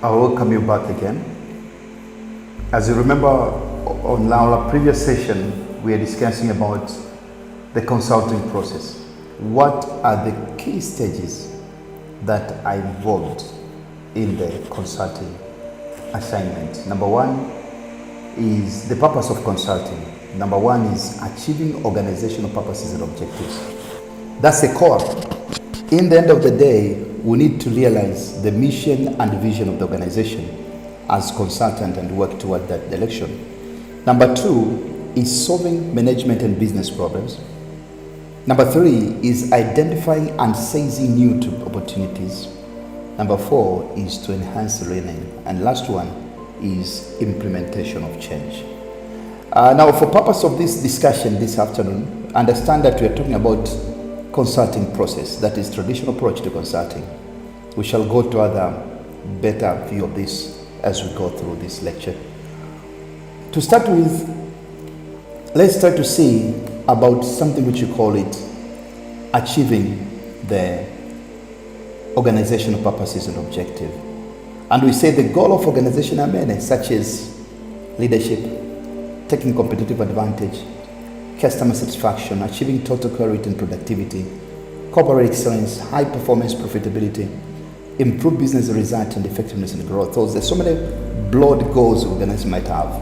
I welcome you back again. As you remember, on our previous session, we are discussing about the consulting process. What are the key stages that are involved in the consulting assignment? Number one is the purpose of consulting. Number one is achieving organizational purposes and objectives. That's the core. In the end of the day, we need to realize the mission and vision of the organization as consultant and work toward that direction. Number two is solving management and business problems. Number three is identifying and seizing new opportunities. Number four is to enhance learning. And last one is implementation of change. Now, for purpose of this discussion this afternoon, understand that we are talking about consulting process, that is traditional approach to consulting. We shall go to other better view of this as we go through this lecture. To start with, let's try to see about something which you call it achieving the organizational purposes and objective. And we say the goal of organization are many, such as leadership, taking competitive advantage, customer satisfaction, achieving total quality and productivity, corporate excellence, high performance profitability, improve business results and effectiveness and growth. So there's so many broad goals organizations might have,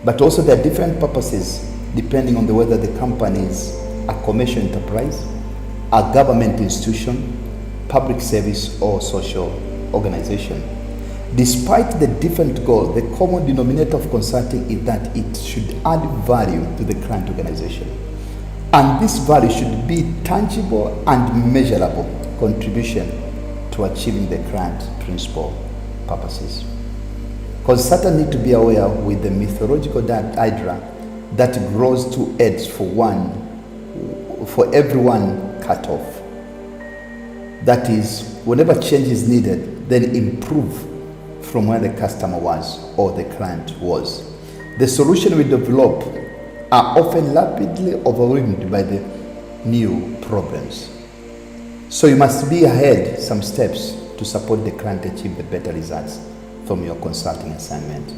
but also there are different purposes depending on whether the company is a commercial enterprise, a government institution, public service, or social organization. Despite the different goals, the common denominator of consulting is that it should add value to the client organization. And this value should be tangible and measurable contribution to achieving the client principal purposes. Consultants need to be aware with the methodological hydra that grows two heads for everyone cut off. That is, whenever change is needed, then improve from where the customer was or the client was. The solution we develop are often rapidly overwhelmed by the new problems. So you must be ahead some steps to support the client achieve the better results from your consulting assignment.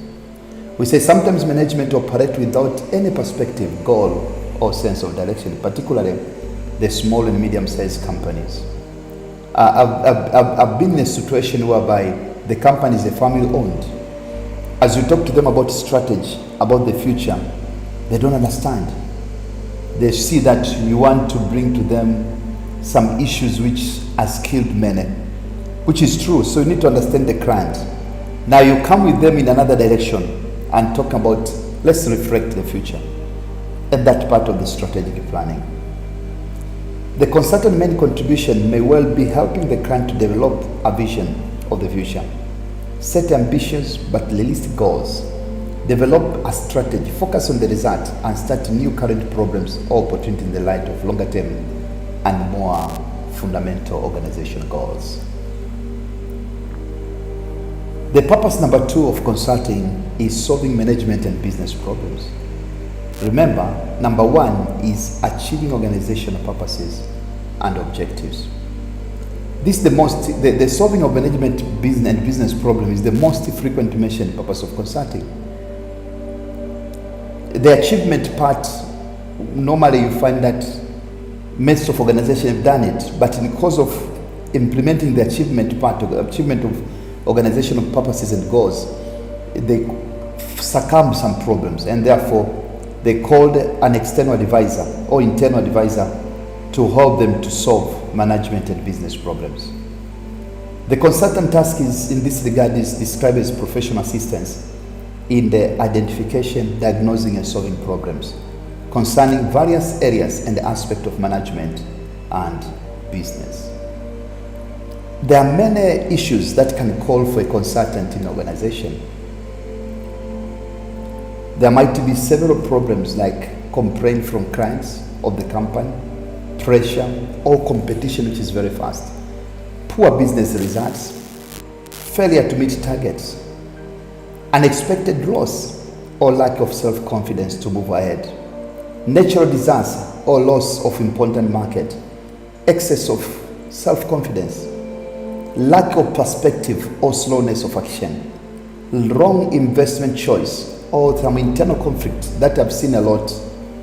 We say sometimes management operate without any perspective, goal, or sense of direction, particularly the small and medium-sized companies. I've been in a situation whereby the company is a family-owned. As you talk to them about strategy, about the future, they don't understand. They see that you want to bring to them some issues which has killed many, which is true. So you need to understand the client. Now you come with them in another direction and talk about, let's reflect the future. And that part of the strategic planning. The consultant main contribution may well be helping the client to develop a vision of the future, set ambitious but realistic goals, develop a strategy, focus on the result, and start new current problems or opportunities in the light of longer term and more fundamental organizational goals. The purpose number two of consulting is solving management and business problems. Remember, number one is achieving organizational purposes and objectives. This is the solving of management business and business problem is the most frequent mentioned purpose of consulting. The achievement part, normally you find that most of organizations have done it, but in the course of implementing the achievement part, of the achievement of organizational purposes and goals, they succumb some problems, and therefore they called an external advisor or internal advisor to help them to solve management and business problems. The consultant task is, in this regard, is described as professional assistance in the identification, diagnosing, and solving problems concerning various areas and aspects of management and business. There are many issues that can call for a consultant in an organization. There might be several problems like complaint from clients of the company, pressure or competition which is very fast, poor business results, failure to meet targets, unexpected loss or lack of self-confidence to move ahead, natural disaster or loss of important market, excess of self-confidence, lack of perspective or slowness of action, wrong investment choice, or some internal conflict that I've seen a lot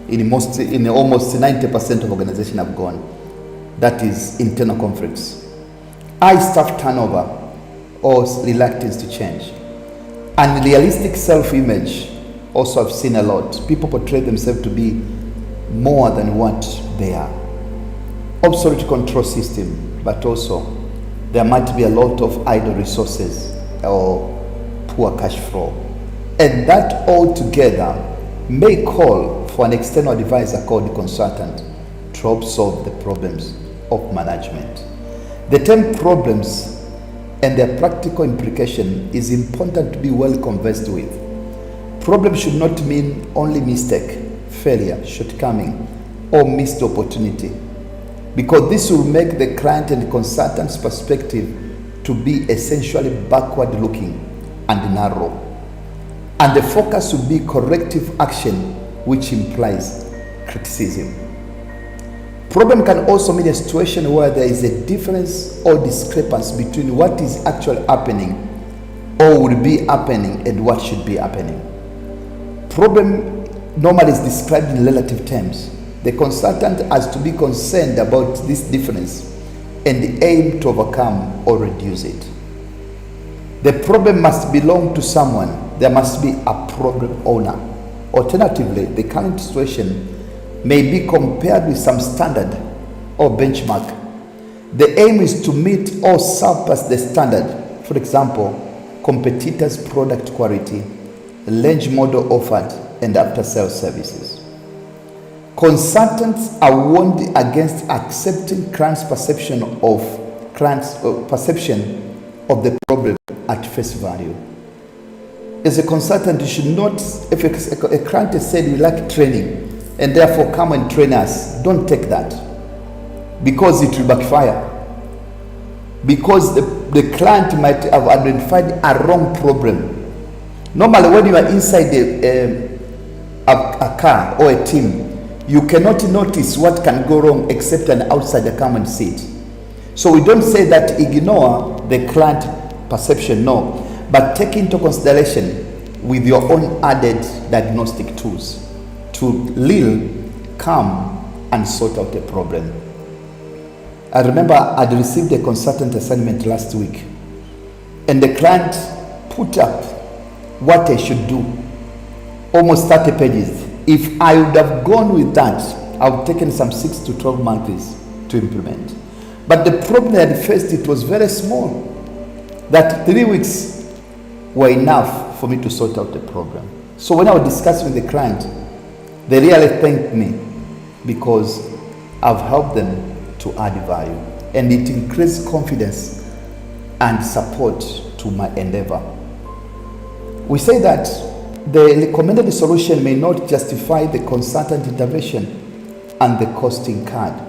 in almost 90% of organizations I've gone. That is internal conflicts. High staff turnover or reluctance to change. Unrealistic self-image, also I've seen a lot. People portray themselves to be more than what they are. Obsolete control system, but also there might be a lot of idle resources or poor cash flow. And that all together may call for an external advisor called the consultant to help solve the problems of management. The term problems and their practical implication is important to be well conversed with. Problem should not mean only mistake, failure, shortcoming, or missed opportunity, because this will make the client and the consultant's perspective to be essentially backward looking and narrow. And the focus will be corrective action, which implies criticism. Problem can also mean a situation where there is a difference or discrepancy between what is actually happening or will be happening and what should be happening. Problem normally is described in relative terms. The consultant has to be concerned about this difference and aim to overcome or reduce it. The problem must belong to someone. There must be a problem owner. Alternatively, the current situation may be compared with some standard or benchmark. The aim is to meet or surpass the standard. For example, competitors' product quality, range model offered, and after-sales services. Consultants are warned against accepting clients' perception of the problem at face value. As a consultant, you should not, if a client has said we like training and therefore come and train us, don't take that, because it will backfire. Because the client might have identified a wrong problem. Normally, when you are inside a car or a team, you cannot notice what can go wrong except an outsider come and see it. So we don't say that ignore the client perception, no, but take into consideration with your own added diagnostic tools to really come and sort out a problem. I remember I'd received a consultant assignment last week, and the client put up what I should do, almost 30 pages. If I would have gone with that, I would have taken some 6 to 12 months to implement. But the problem I had faced, it was very small, that 3 weeks were enough for me to sort out the problem. So when I was discussing with the client, they really thanked me because I've helped them to add value, and it increased confidence and support to my endeavor. We say that the recommended solution may not justify the consultant intervention and the cost incurred.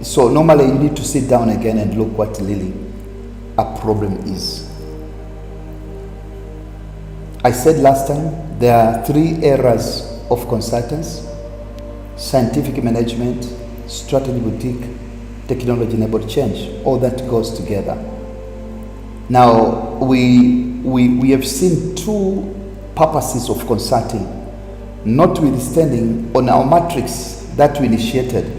So normally you need to sit down again and look what really a problem is. I said last time there are 3 areas of consultants: scientific management, strategy boutique, technology-enabled change. All that goes together. Now, we have seen 2 purposes of consulting. Notwithstanding, on our matrix that we initiated,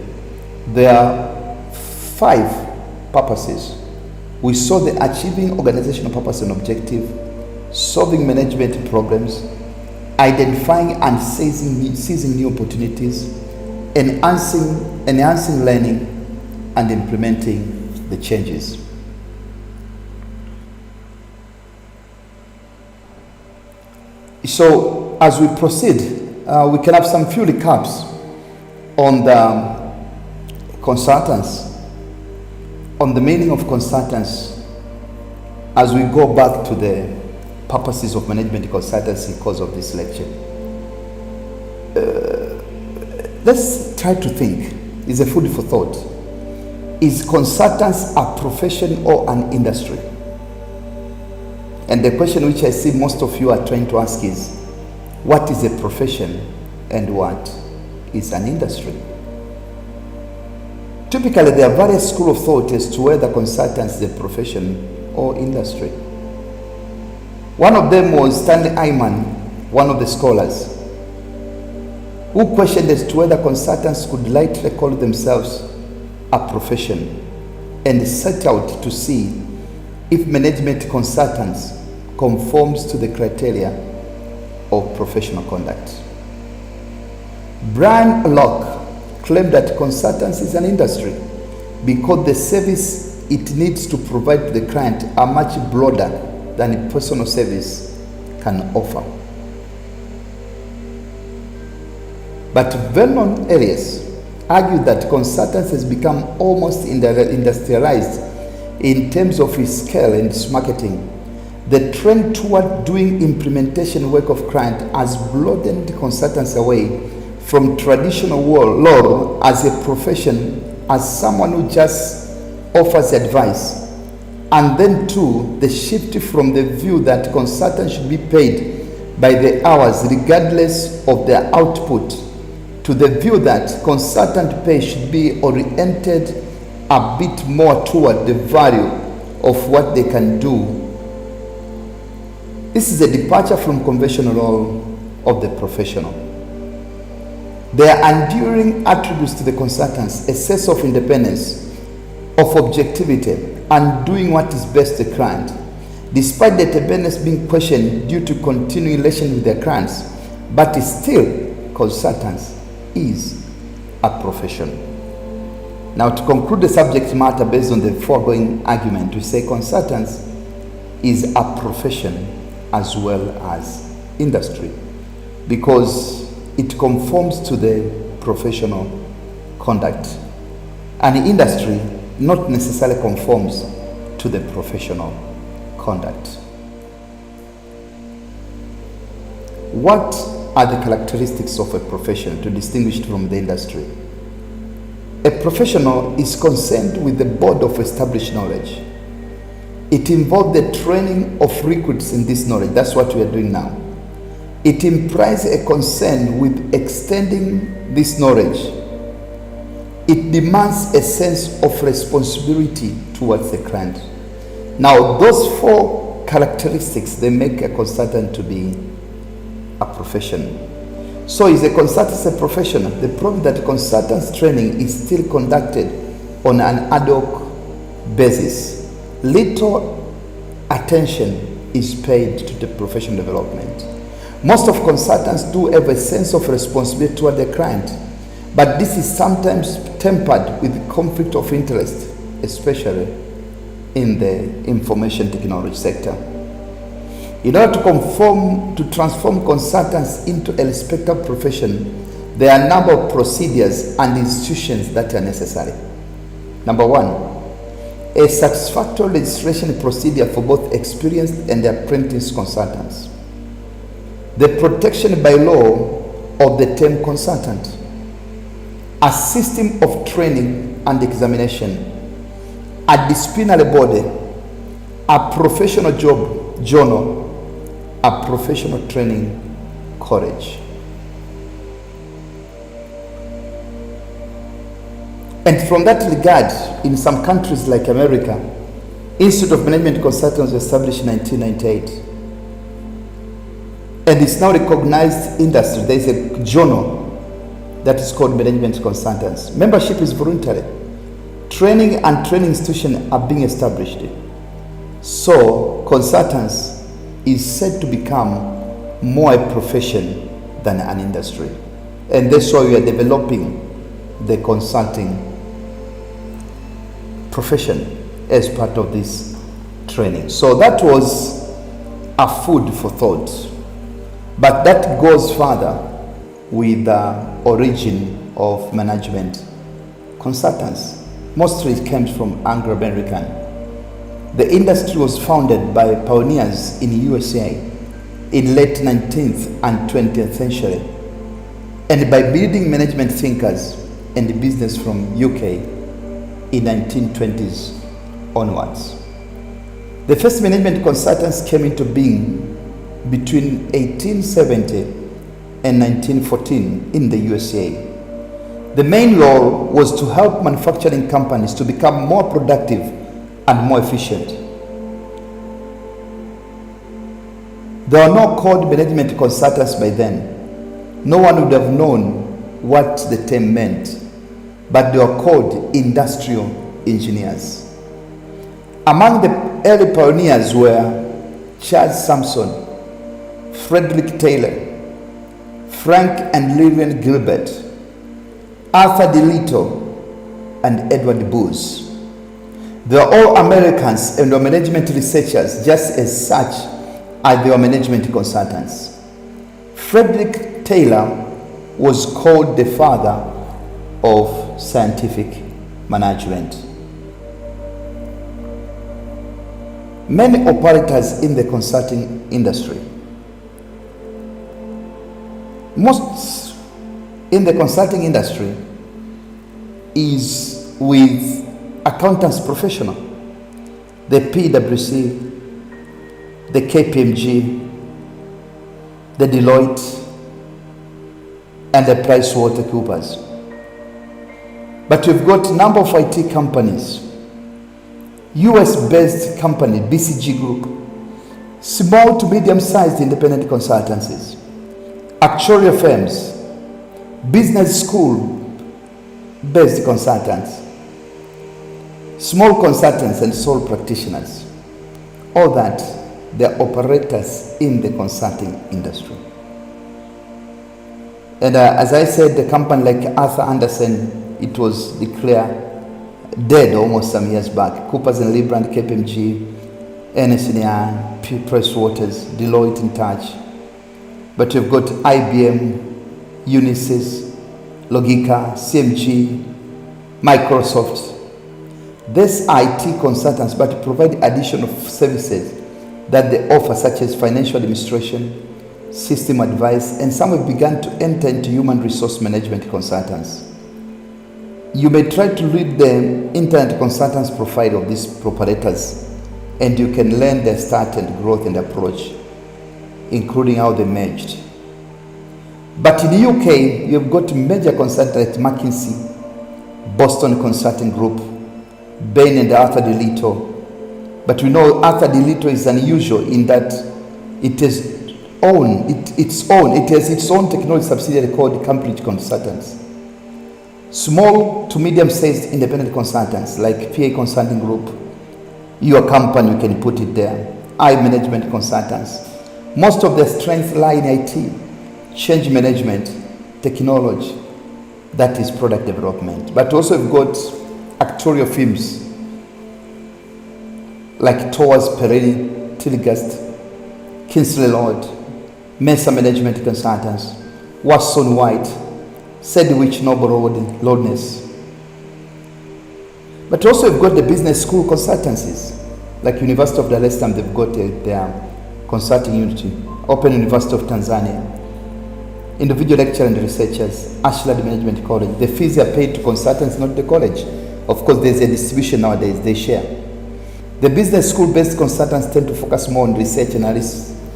there are 5 purposes. We saw the achieving organizational purpose and objective, solving management problems, identifying and seizing new opportunities, enhancing learning, and implementing the changes. So as we proceed, we can have some few recaps on the consultants, on the meaning of consultants, as we go back to the purposes of management consultancy because of this lecture. Let's try to think. It's a food for thought. Is consultants a profession or an industry? And the question which I see most of you are trying to ask is, what is a profession and what is an industry? Typically, there are various schools of thought as to whether consultants is a profession or industry. One of them was Stanley Eyman, one of the scholars, who questioned as to whether consultants could lightly call themselves a profession, and set out to see if management consultants conforms to the criteria of professional conduct. Brian Locke claimed that consultants is an industry because the service it needs to provide to the client are much broader than a personal service can offer. But Vernon Elias argued that consultants has become almost industrialized in terms of its scale and its marketing. The trend toward doing implementation work of client has broadened consultants away from traditional law as a profession, as someone who just offers advice, and then too the shift from the view that consultants should be paid by the hours regardless of their output to the view that consultant pay should be oriented a bit more toward the value of what they can do. This is a departure from conventional role of the professional. There are enduring attributes to the consultants: a sense of independence, of objectivity, and doing what is best to the client. Despite the independence being questioned due to continuing relation with their clients, but still consultants is a profession. Now, to conclude the subject matter based on the foregoing argument, we say consultants is a profession as well as industry because it conforms to the professional conduct, and the industry not necessarily conforms to the professional conduct. What are the characteristics of a profession to distinguish it from the industry? A professional is concerned with the board of established knowledge. It involves the training of recruits in this knowledge. That's what we are doing now. It implies a concern with extending this knowledge. It demands a sense of responsibility towards the client. Now, those four characteristics, they make a consultant to be a profession. So is a consultant a professional? The problem that consultants training is still conducted on an ad hoc basis. Little attention is paid to the professional development. Most of consultants do have a sense of responsibility toward the client, but this is sometimes tempered with conflict of interest, especially in the information technology sector. In order to transform consultants into a respectable profession, there are a number of procedures and institutions that are necessary. Number one, a satisfactory registration procedure for both experienced and apprentice consultants. The protection by law of the term consultant. A system of training and examination. A disciplinary body. A professional job journal. A professional training college. And from that regard, in some countries like America, Institute of Management Consultants was established in 1998. And it's now recognized industry. There is a journal that is called Management Consultants. Membership is voluntary. Training and training institutions are being established. So consultants is said to become more a profession than an industry. And that's why we are developing the consulting profession as part of this training. So that was a food for thought. But that goes further with the origin of management consultants. Mostly it comes from Anglo-American. The industry was founded by pioneers in USA in late 19th and 20th century, and by building management thinkers and business from UK in 1920s onwards. The first management consultants came into being between 1870 and 1914 in the USA. The main role was to help manufacturing companies to become more productive and more efficient. There were no called management consultants by then. No one would have known what the term meant, but they were called industrial engineers. Among the early pioneers were Charles Sampson, Frederick Taylor, Frank and Lillian Gilbert, Arthur DeLitto, and Edward Booz. They are all Americans and were management researchers, just as such as they were management consultants. Frederick Taylor was called the father of scientific management. Many operators in the consulting industry. Most in the consulting industry is with accountants professional, the PwC, the KPMG, the Deloitte, and the PricewaterhouseCoopers. But we've got a number of IT companies, US-based company, BCG Group, small to medium-sized independent consultancies, actuarial firms, business school-based consultants, small consultants and sole practitioners. All that, they're operators in the consulting industry. And as I said, the company like Arthur Andersen, it was declared dead almost some years back. Coopers and Lybrand, KPMG, Ernst & Young, Pricewaterhouse, Deloitte in touch. But we've got IBM, Unisys, Logica, CMG, Microsoft. These IT consultants, but provide additional services that they offer, such as financial administration, system advice, and some have begun to enter into human resource management consultants. You may try to read the internet consultants profile of these operators, and you can learn their start and growth and approach, including how they merged. But in the UK, you've got major consultants like McKinsey, Boston Consulting Group, Bain and Arthur DeLitto. But we know Arthur DeLitto is unusual in that it has its own technology subsidiary called Cambridge Consultants. Small to medium-sized independent consultants like PA Consulting Group, your company, you can put it there, I-Management Consultants. Most of their strengths lie in IT, change management, technology, that is product development. But also we've got actuarial firms like Towers Perrin, Tilgast, Kingsley Lord, Mesa Management Consultants, Watson White, Sedgwick Noble Lordness. But also we've got the business school consultancies, like University of Dar es Salaam, they've got their consulting unity, Open University of Tanzania, individual lecturers and researchers, Ashland Management College. The fees are paid to consultants, not the college. Of course, there's a distribution nowadays, they share. The business school-based consultants tend to focus more on research and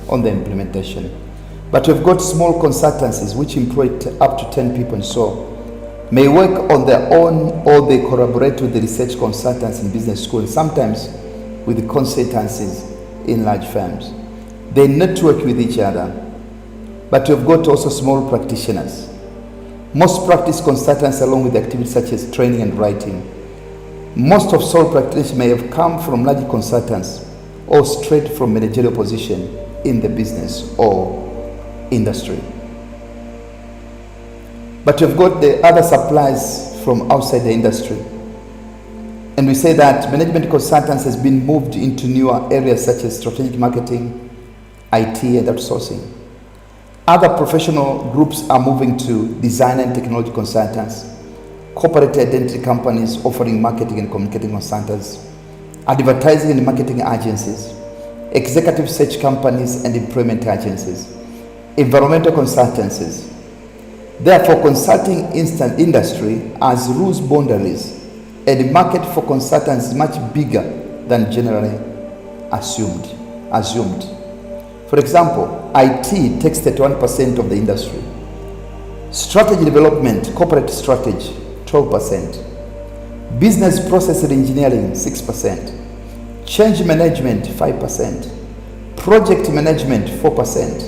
on the implementation. But we've got small consultancies which employ up to 10 people and so may work on their own, or they collaborate with the research consultants in business school, and sometimes with the consultancies in large firms. They network with each other. But we've got also small practitioners. Most practice consultants, along with activities such as training and writing. Most of sole practitioners may have come from large consultants or straight from managerial position in the business or industry. But we've got the other suppliers from outside the industry. And we say that management consultants has been moved into newer areas such as strategic marketing, IT, and outsourcing. Other professional groups are moving to design and technology consultants, corporate identity companies offering marketing and communicating consultants, advertising and marketing agencies, executive search companies and employment agencies, environmental consultancies. Therefore, consulting industry has rules, boundaries, and the market for consultants is much bigger than generally assumed. For example, IT takes 31% of the industry. Strategy development, corporate strategy, 12%. Business process engineering, 6%. Change management, 5%. Project management, 4%.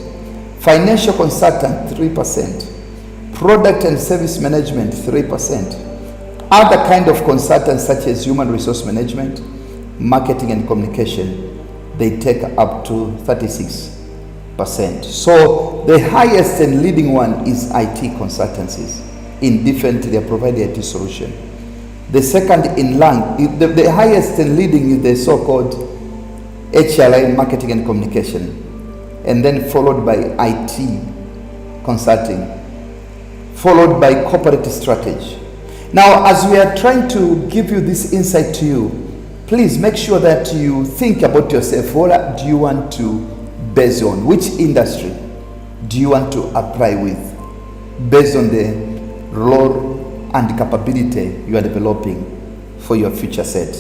Financial consultant, 3%. Product and service management, 3%. Other kind of consultants such as human resource management, marketing and communication, they take up to 36%. So the highest and leading one is IT consultancies. In different, they are providing IT solution. The second in line, the highest and leading is the so-called HRI, marketing and communication, and then followed by IT consulting, followed by corporate strategy. Now, as we are trying to give you this insight to you, please make sure that you think about yourself. What do you want to base on? Which industry do you want to apply with based on the role and capability you are developing for your future set?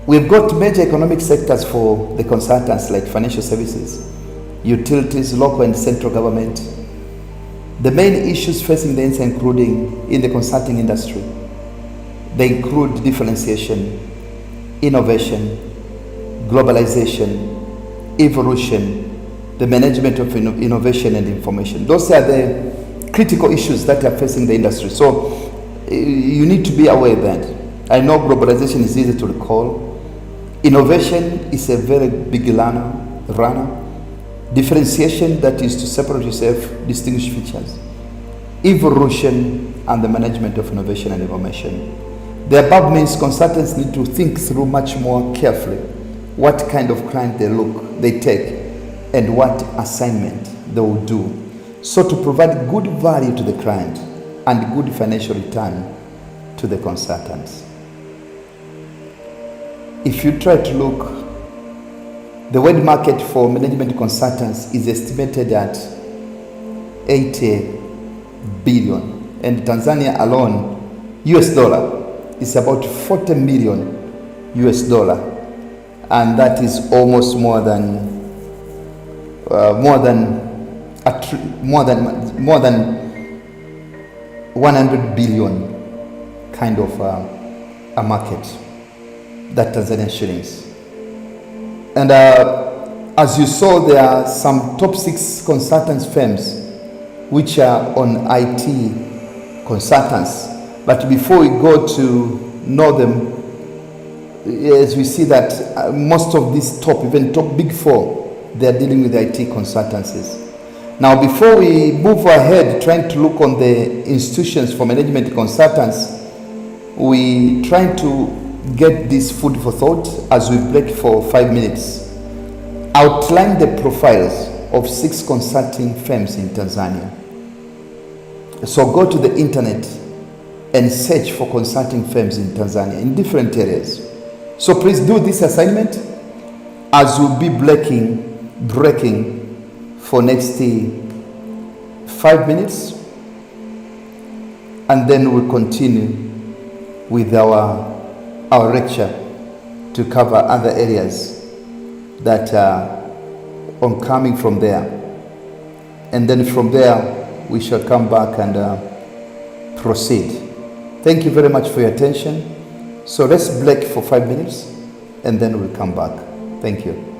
We've got major economic sectors for the consultants like financial services, utilities, local and central government. The main issues facing the industry, including in the consulting industry, they include differentiation, innovation, globalization, evolution, the management of innovation and information. Those are the critical issues that are facing the industry. So you need to be aware that. I know globalization is easy to recall. Innovation is a very big runner. Differentiation, that is to separate yourself, distinguish features. Evolution and the management of innovation and information. The above means consultants need to think through much more carefully what kind of client they take and what assignment they will do, so to provide good value to the client and good financial return to the consultants. If you try to look, the world market for management consultants is estimated at 80 billion, and Tanzania alone, US dollar, is about 40 million US dollar, and that is almost more than 100 billion kind of a market, that Tanzanian shillings. And as you saw, there are some top 6 consultants firms which are on IT consultants. But before we go to know them, as we see that most of these even top big 4, they are dealing with IT consultancies. Now, before we move ahead trying to look on the institutions for management consultants, we try to get this food for thought as we break for 5 minutes. Outline the profiles of 6 consulting firms in Tanzania. So go to the internet and search for consulting firms in Tanzania in different areas. So please do this assignment as we'll be breaking for next 5 minutes, and then we'll continue with our lecture to cover other areas that are coming from there. And then from there, we shall come back and proceed. Thank you very much for your attention. So let's break for 5 minutes, and then we'll come back. Thank you.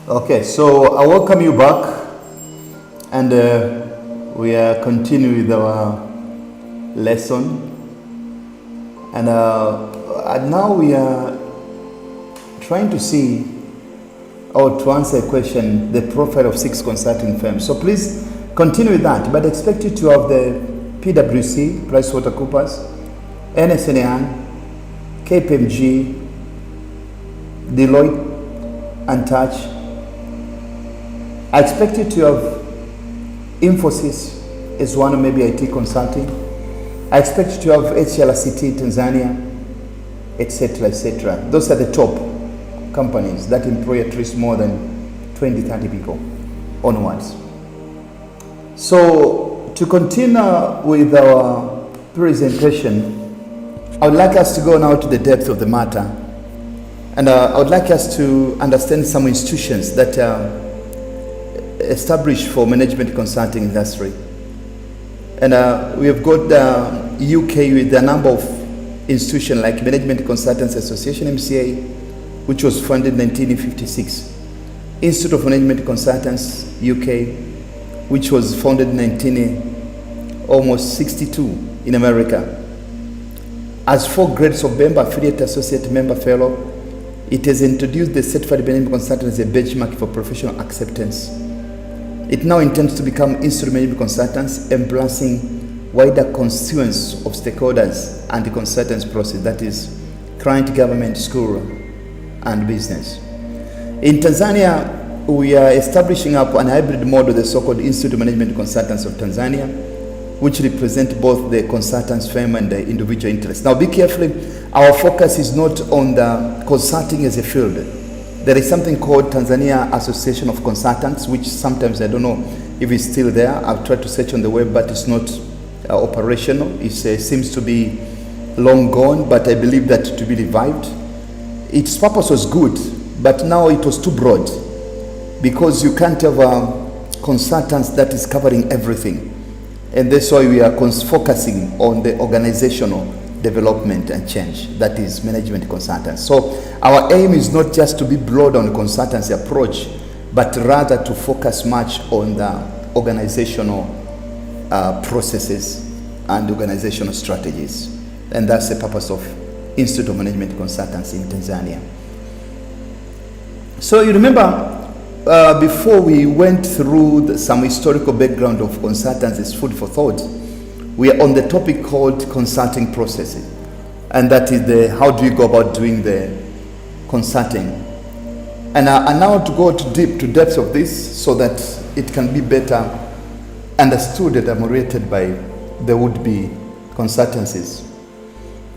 Okay, so I welcome you back, and we are continuing with our lesson, and now we are trying to see or to answer a question, the profile of 6 consulting firms. So please continue with that, but expect you to have the PwC, PricewaterhouseCoopers, Ernst & Young, KPMG, Deloitte, and Touch. I expect you to have Infosys as one, or maybe IT consulting. I expect you to have HLCT Tanzania, etc., etc. Those are the top companies that employ at least more than 20, 30 people onwards. So to continue with our presentation, I would like us to go now to the depth of the matter. And I would like us to understand some institutions that are established for management consulting industry. And we have got UK with a number of institutions like Management Consultants Association, MCA, which was founded in 1956. Institute of Management Consultants, UK, which was founded in almost 62 in America. As 4 grades of member, affiliate, associate, member, fellow, it has introduced the Certified Management Consultant as a benchmark for professional acceptance. It now intends to become Institute of Management Consultants, embracing wider constituents of stakeholders and the consultants process, that is client, government, school, and business. In Tanzania, we are establishing up an hybrid model, the so-called Institute of Management Consultants of Tanzania, which represent both the consultants firm and the individual interests. Now be careful, our focus is not on the consulting as a field. There is something called Tanzania Association of Consultants, which sometimes I don't know if it's still there. I've tried to search on the web, but it's not operational. It seems to be long gone, but I believe that to be revived. Its purpose was good, but now it was too broad, because you can't have consultants that is covering everything. And that's why we are focusing on the organizational development and change, that is management consultants. So our aim is not just to be broad on consultancy approach, but rather to focus much on the organizational processes and organizational strategies. And that's the purpose of Institute of Management Consultants in Tanzania. So you remember, before we went through some historical background of consultants as food for thought, we are on the topic called consulting processes. And that is how do you go about doing the consulting. And now to go to depths of this so that it can be better understood and ameliorated by the would-be consultancies.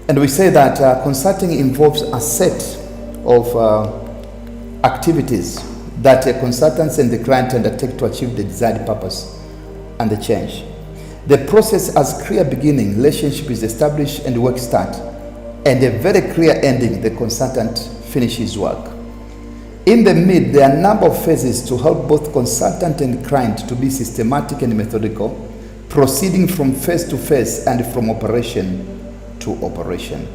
And we say that consulting involves a set of activities that a consultant and the client undertake to achieve the desired purpose and the change. The process has clear beginning, relationship is established and work start, and a very clear ending, the consultant finishes work. In the mid, there are a number of phases to help both consultant and client to be systematic and methodical, proceeding from phase to phase and from operation to operation.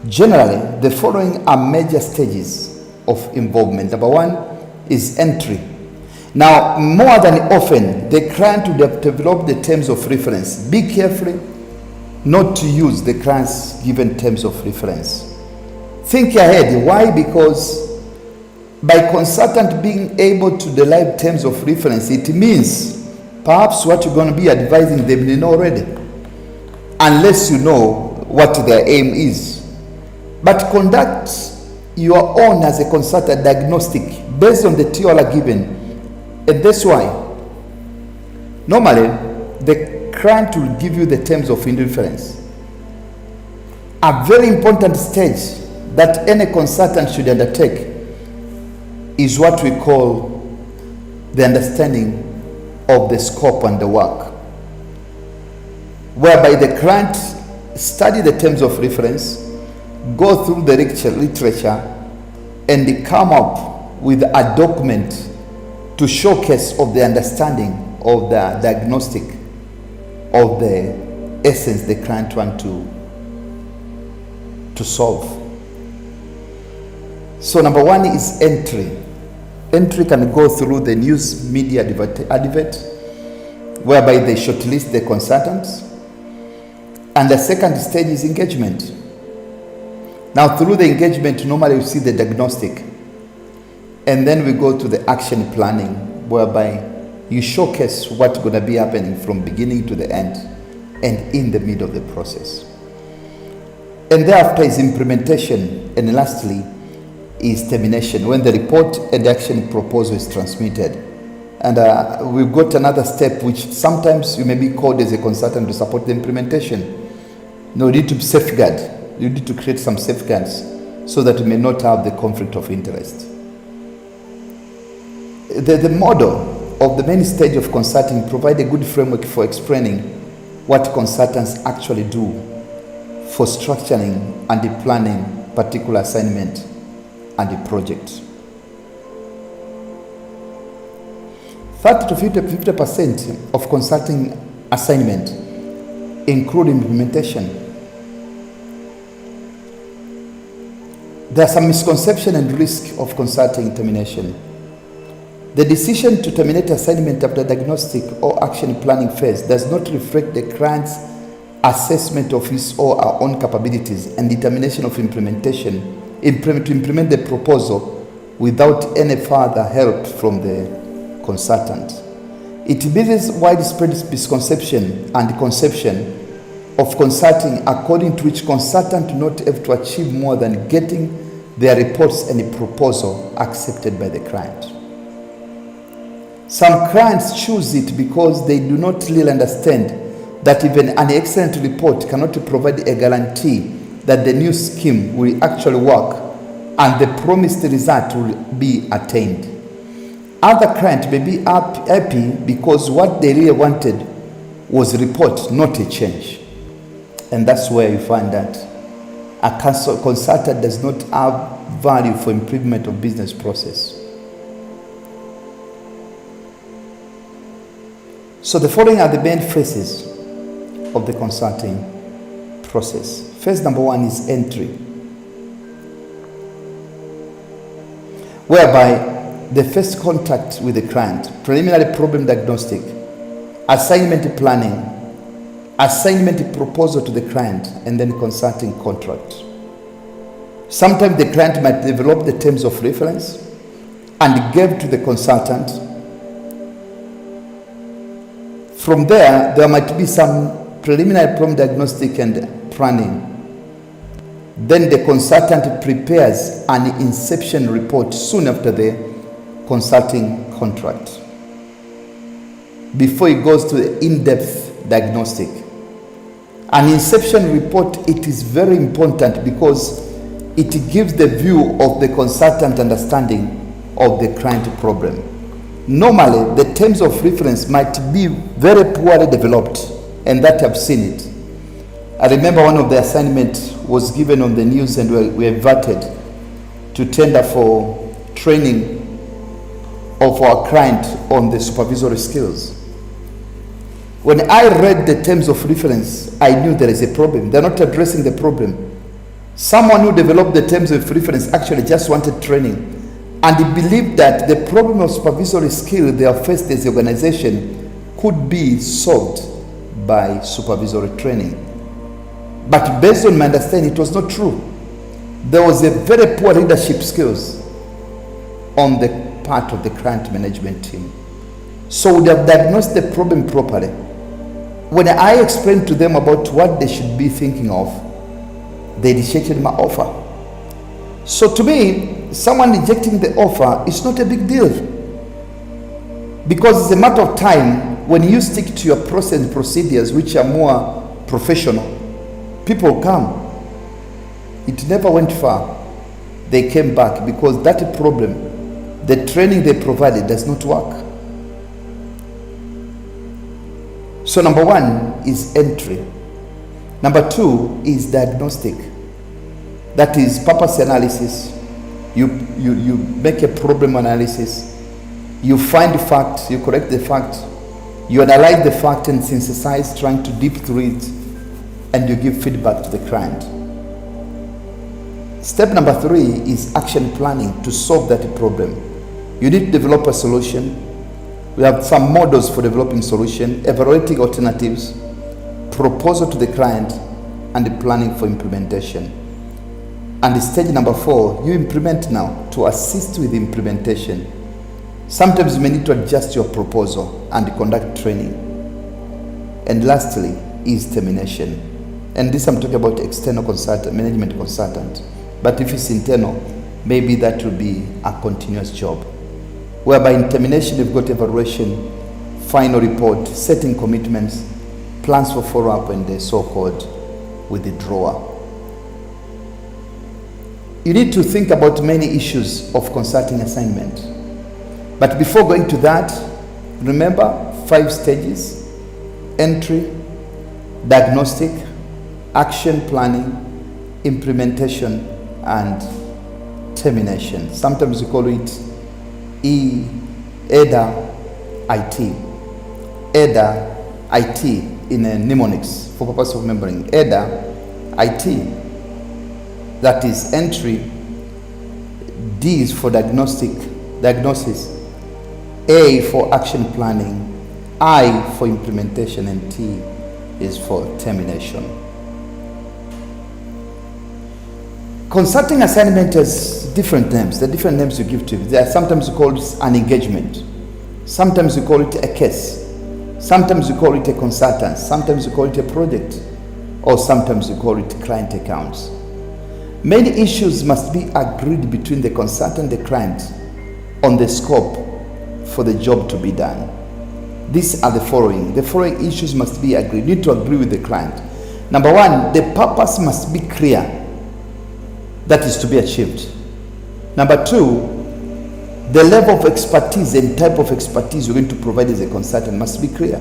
Generally, the following are major stages of involvement. Number 1 is entry. Now, more than often, the client would have developed the terms of reference. Be careful not to use the client's given terms of reference. Think ahead. Why? Because By consultant being able to derive terms of reference, it means perhaps what you're going to be advising them you know already, unless you know what their aim is. But conduct your own as a consultant diagnostic based on the TOLA given. And that's why normally the client will give you the terms of reference. A very important stage that any consultant should undertake is what we call the understanding of the scope and the work, whereby the client study the terms of reference, go through the literature, and they come up with a document to showcase of the understanding of the diagnostic of the essence the client want to solve. So number one is entry. Entry can go through the news media advert, whereby they shortlist the consultants. And the second stage is engagement. Now through the engagement, normally you see the diagnostic. And then we go to the action planning, whereby you showcase what's going to be happening from beginning to the end and in the middle of the process. And thereafter is implementation. And lastly is termination, when the report and action proposal is transmitted. And we've got another step which sometimes you may be called as a consultant to support the implementation. No, you need to safeguard. You need to create some safeguards so that you may not have the conflict of interest. The model of the main stage of consulting provide a good framework for explaining what consultants actually do for structuring and planning particular assignment and the project. 30 to 50% of consulting assignment include implementation. There are some misconception and risk of consulting termination. The decision to terminate assignment after diagnostic or action planning phase does not reflect the client's assessment of his or her own capabilities and determination of implementation to implement the proposal without any further help from the consultant. It builds widespread misconception and conception of consulting, according to which consultants do not have to achieve more than getting their reports and a proposal accepted by the client. Some clients choose it because they do not really understand that even an excellent report cannot provide a guarantee that the new scheme will actually work and the promised result will be attained. Other clients may be happy because what they really wanted was a report, not a change. And that's where you find that a consultant does not have value for improvement of business process. So the following are the main phases of the consulting process. Phase number one is entry, whereby the first contact with the client, preliminary problem diagnostic, assignment planning, assignment proposal to the client, and then consulting contract. Sometimes the client might develop the terms of reference and give to the consultant. From there might be some preliminary problem diagnostic and planning. Then the consultant prepares an inception report soon after the consulting contract, before it goes to the in-depth diagnostic. An inception report, it is very important because it gives the view of the consultant understanding of the client problem. Normally, the terms of reference might be very poorly developed, and that I've seen it. I remember one of the assignments was given on the news, and we were invited to tender for training of our client on the supervisory skills. When I read the terms of reference, I knew there is a problem. They're not addressing the problem. Someone who developed the terms of reference actually just wanted training, and he believed that the problem of supervisory skill they have faced as an organization could be solved by supervisory training. But based on my understanding, it was not true. There was a very poor leadership skills. on the part of the client management team. So they have diagnosed the problem properly. When I explained to them about what they should be thinking of, they rejected my offer. So to me, someone rejecting the offer is not a big deal, because it's a matter of time. When you stick to your process and procedures, which are more professional, people come. It never went far. They came back because that problem, the training they provided does not work. So number one is entry. Number two is diagnostic. That is purpose analysis. You make a problem analysis. You find the fact, you correct the fact, you analyze the fact and synthesize, trying to deep through it, and you give feedback to the client. Step number three is action planning to solve that problem. You need to develop a solution. We have some models for developing solution, evaluating alternatives, proposal to the client, and the planning for implementation. And stage number four, you implement now to assist with implementation. Sometimes you may need to adjust your proposal and conduct training. And lastly is termination. And this I'm talking about external consultant, management consultant. But if it's internal, maybe that will be a continuous job. Whereby in termination, you've got evaluation, final report, setting commitments, plans for follow-up, and the so-called withdrawal. You need to think about many issues of consulting assignment. But before going to that, remember 5 stages: entry, diagnostic, action planning, implementation, and termination. Sometimes we call it EDA IT. EDA IT in a mnemonics for purpose of remembering. EDA IT. That is entry. D is for diagnosis. A for action planning. I for implementation, and T is for termination. Consulting assignment has different names. The different names you give to it. They are sometimes you call it an engagement. Sometimes you call it a case. Sometimes you call it a consultant. Sometimes you call it a project. Or sometimes you call it client accounts. Many issues must be agreed between the consultant and the client on the scope for the job to be done. These are the following. The following issues must be agreed. You need to agree with the client. Number one, the purpose must be clear. That is to be achieved. Number two, the level of expertise and type of expertise you're going to provide as a consultant must be clear.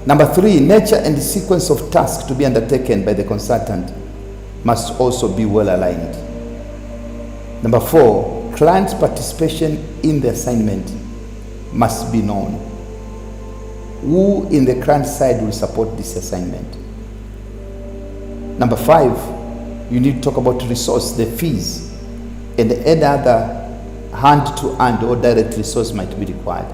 Number three, nature and the sequence of tasks to be undertaken by the consultant must also be well aligned. Number four, client's participation in the assignment must be known. Who in the client side will support this assignment? Number five, you need to talk about resource, the fees, and any other hand-to-hand or direct resource might be required.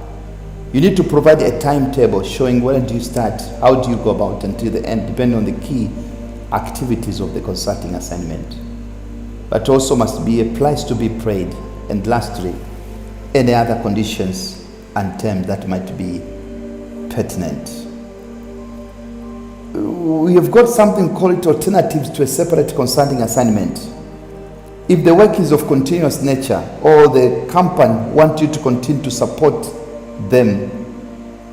You need to provide a timetable showing when do you start, how do you go about until the end, depending on the key activities of the consulting assignment. But also must be a price to be paid, and lastly, any other conditions and terms that might be pertinent. We have got something called alternatives to a separate consulting assignment. If the work is of continuous nature or the company wants you to continue to support them,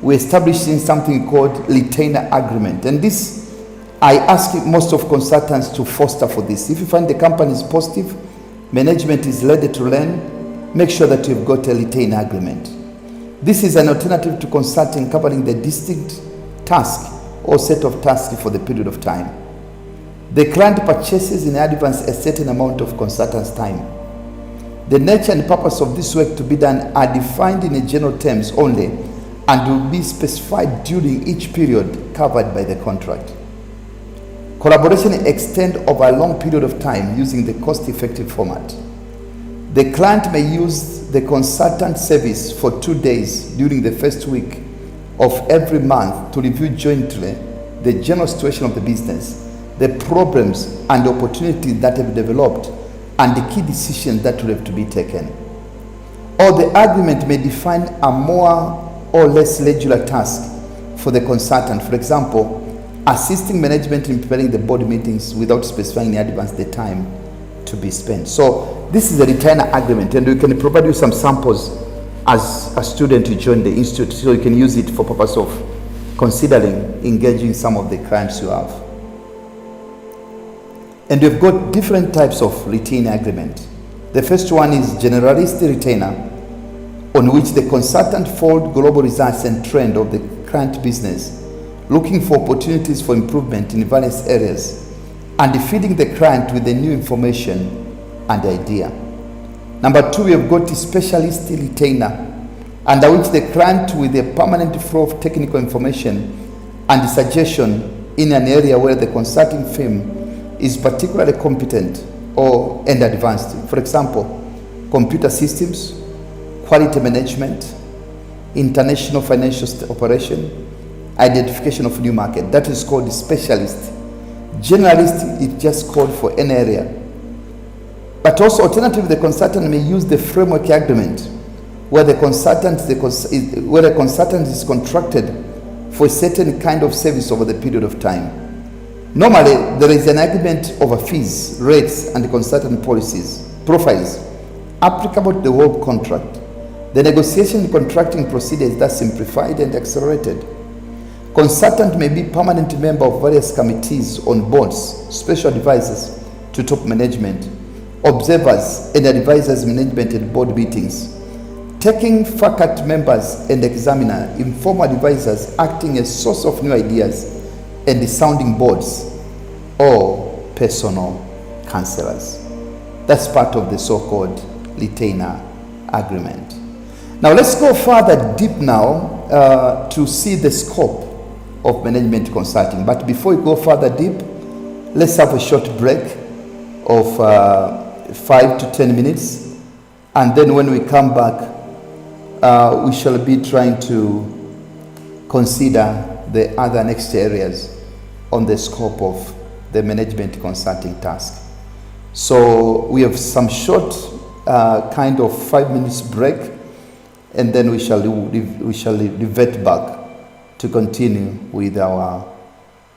we're establishing something called retainer agreement. And this, I ask most of consultants to foster for this. If you find the company is positive, management is ready to learn, make sure that you've got a retainer agreement. This is an alternative to consulting covering the distinct task or set of tasks for the period of time. The client purchases in advance a certain amount of consultant's time. The nature and purpose of this work to be done are defined in general terms only and will be specified during each period covered by the contract. Collaboration extends over a long period of time using the cost-effective format. The client may use the consultant service for 2 days during the first week of every month to review jointly the general situation of the business, the problems and opportunities that have developed, and the key decisions that will have to be taken. or the agreement may define a more or less regular task for the consultant. For example, assisting management in preparing the board meetings without specifying in advance the time to be spent. So this is a retainer agreement, and we can provide you some samples as a student to join the institute, so you can use it for purpose of considering engaging some of the clients you have. And we've got different types of retainer agreement. The first one is generalist retainer, on which the consultant follows global results and trend of the client business, looking for opportunities for improvement in various areas and feeding the client with the new information and idea. Number two, we have got a specialist retainer, under which the client with a permanent flow of technical information and suggestion in an area where the consulting firm is particularly competent and advanced. For example, computer systems, quality management, international financial operation, identification of new market. That is called specialist. Generalist is just called for any area. But also, alternatively, the consultant may use the framework agreement, where the consultant is contracted for a certain kind of service over the period of time. Normally, there is an agreement over fees, rates, and consultant profiles applicable to the whole contract. The negotiation and contracting procedure is thus simplified and accelerated. Consultant may be permanent member of various committees on boards, special advisors to top management, observers and advisors management at board meetings, taking faculty members and examiner, informal advisors acting as source of new ideas, and the sounding boards or personal counselors. That's part of the so-called retainer agreement. Now let's go further deep now to see the scope of management consulting. But before we go further deep, let's have a short break of 5 to 10 minutes, and then when we come back, we shall be trying to consider the other next areas on the scope of the management consulting task. So we have some short kind of 5 minutes break, and then we shall revert back to continue with our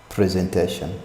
presentation.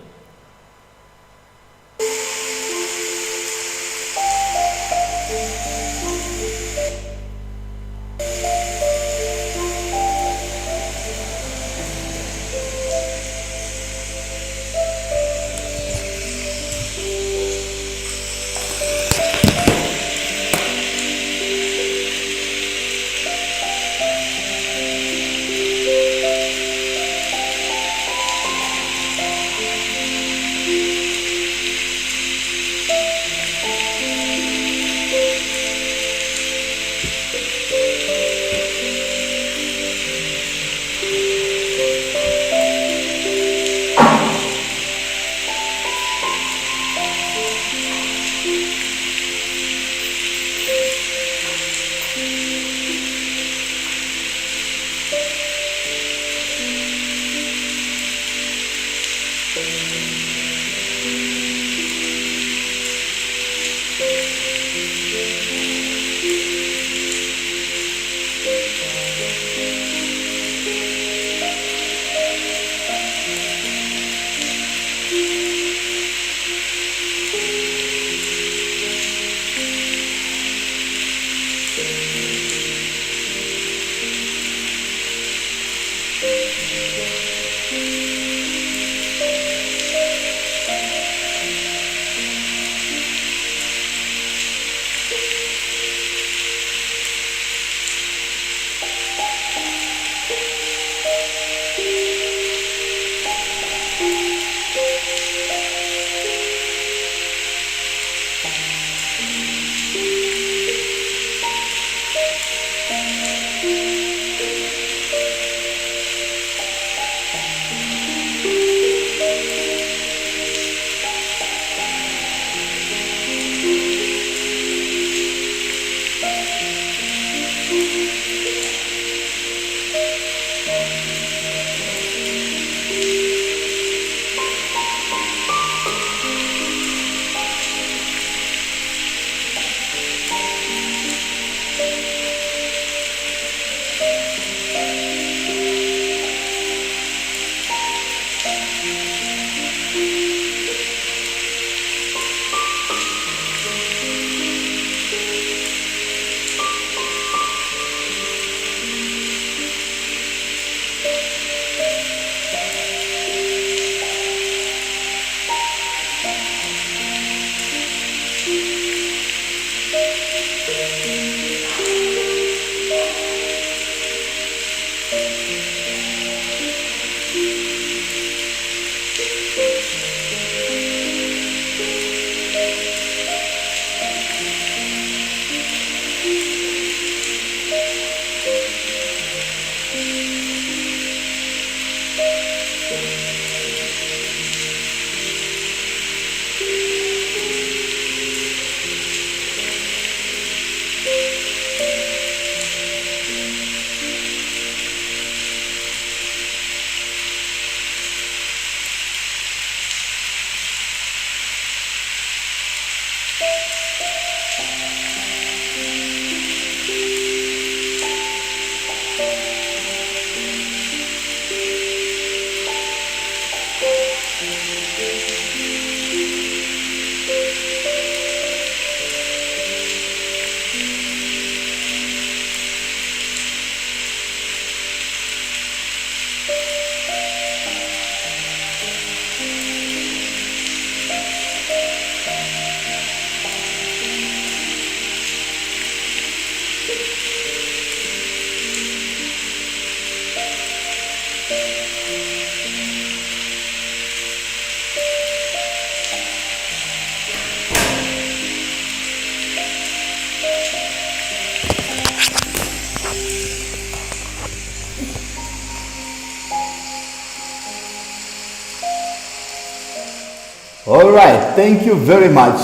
All right, thank you very much.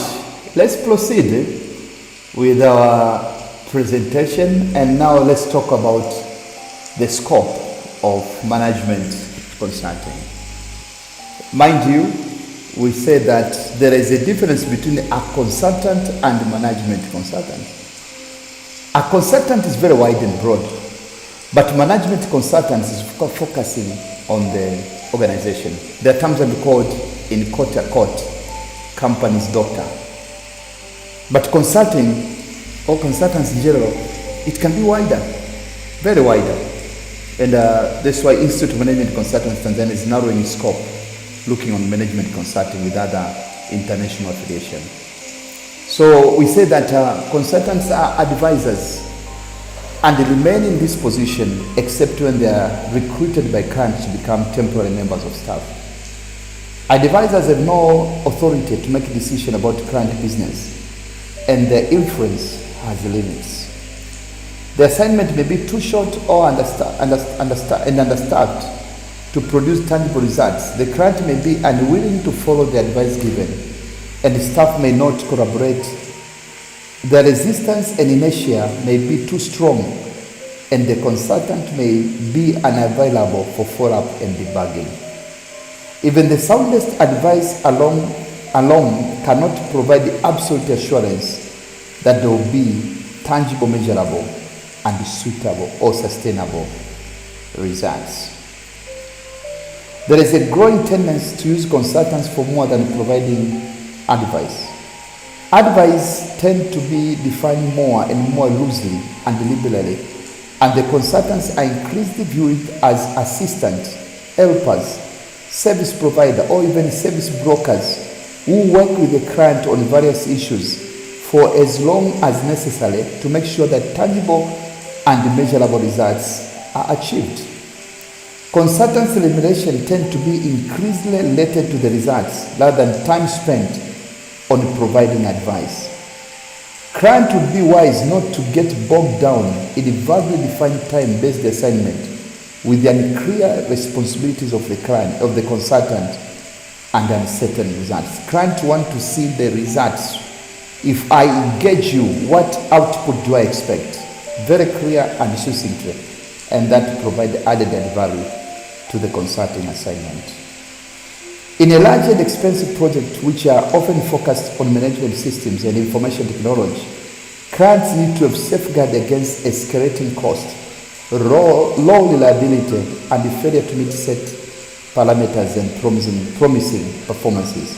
Let's proceed with our presentation, and now let's talk about the scope of management consulting. Mind you, we say that there is a difference between a consultant and management consultant. A consultant is very wide and broad, but management consultant is focusing on the organization. There are terms that are called in court company's doctor. But consulting, or consultants in general, it can be wider, very wider. And that's why Institute of Management Consultants Tanzania is narrowing its scope, looking on management consulting with other international affiliation. So we say that consultants are advisors and they remain in this position except when they are recruited by clients to become temporary members of staff. Advisors have no authority to make a decision about client business, and their influence has limits. The assignment may be too short or understaffed to produce tangible results. The client may be unwilling to follow the advice given, and the staff may not collaborate. The resistance and inertia may be too strong, and the consultant may be unavailable for follow-up and debugging. Even the soundest advice alone cannot provide the absolute assurance that there will be tangible, measurable, and suitable or sustainable results. There is a growing tendency to use consultants for more than providing advice. Advice tend to be defined more and more loosely and liberally, and the consultants are increasingly viewed as assistants, helpers, service provider, or even service brokers who work with the client on various issues for as long as necessary to make sure that tangible and measurable results are achieved. Consultants' remuneration tend to be increasingly related to the results rather than time spent on providing advice. Client would be wise not to get bogged down in a vaguely defined time-based assignment with the unclear responsibilities of the client, of the consultant, and uncertain results. Clients want to see the results. If I engage you, what output do I expect? Very clear and succinctly, and that provide added value to the consulting assignment. In a large and expensive project, which are often focused on management systems and information technology, clients need to have safeguard against escalating costs, low reliability, and the failure to meet set parameters and promising performances.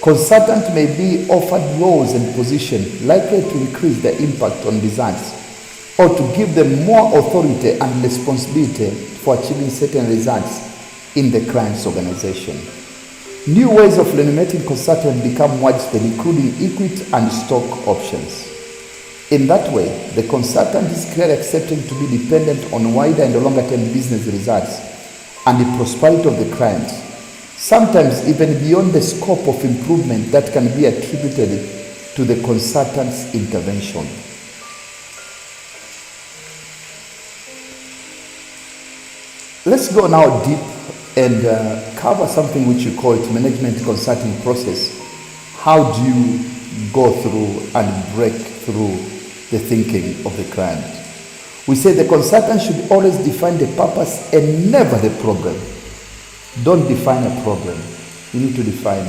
Consultants may be offered roles and positions likely to increase the impact on results or to give them more authority and responsibility for achieving certain results in the client's organization. New ways of remunerating consultants become widespread, including equity and stock options. In that way, the consultant is clearly accepting to be dependent on wider and longer-term business results and the prosperity of the client, sometimes even beyond the scope of improvement that can be attributed to the consultant's intervention. Let's go now deep and cover something which you call it management consulting process. How do you go through and break through the thinking of the client? We say the consultant should always define the purpose and never the problem. Don't define a problem. You need to define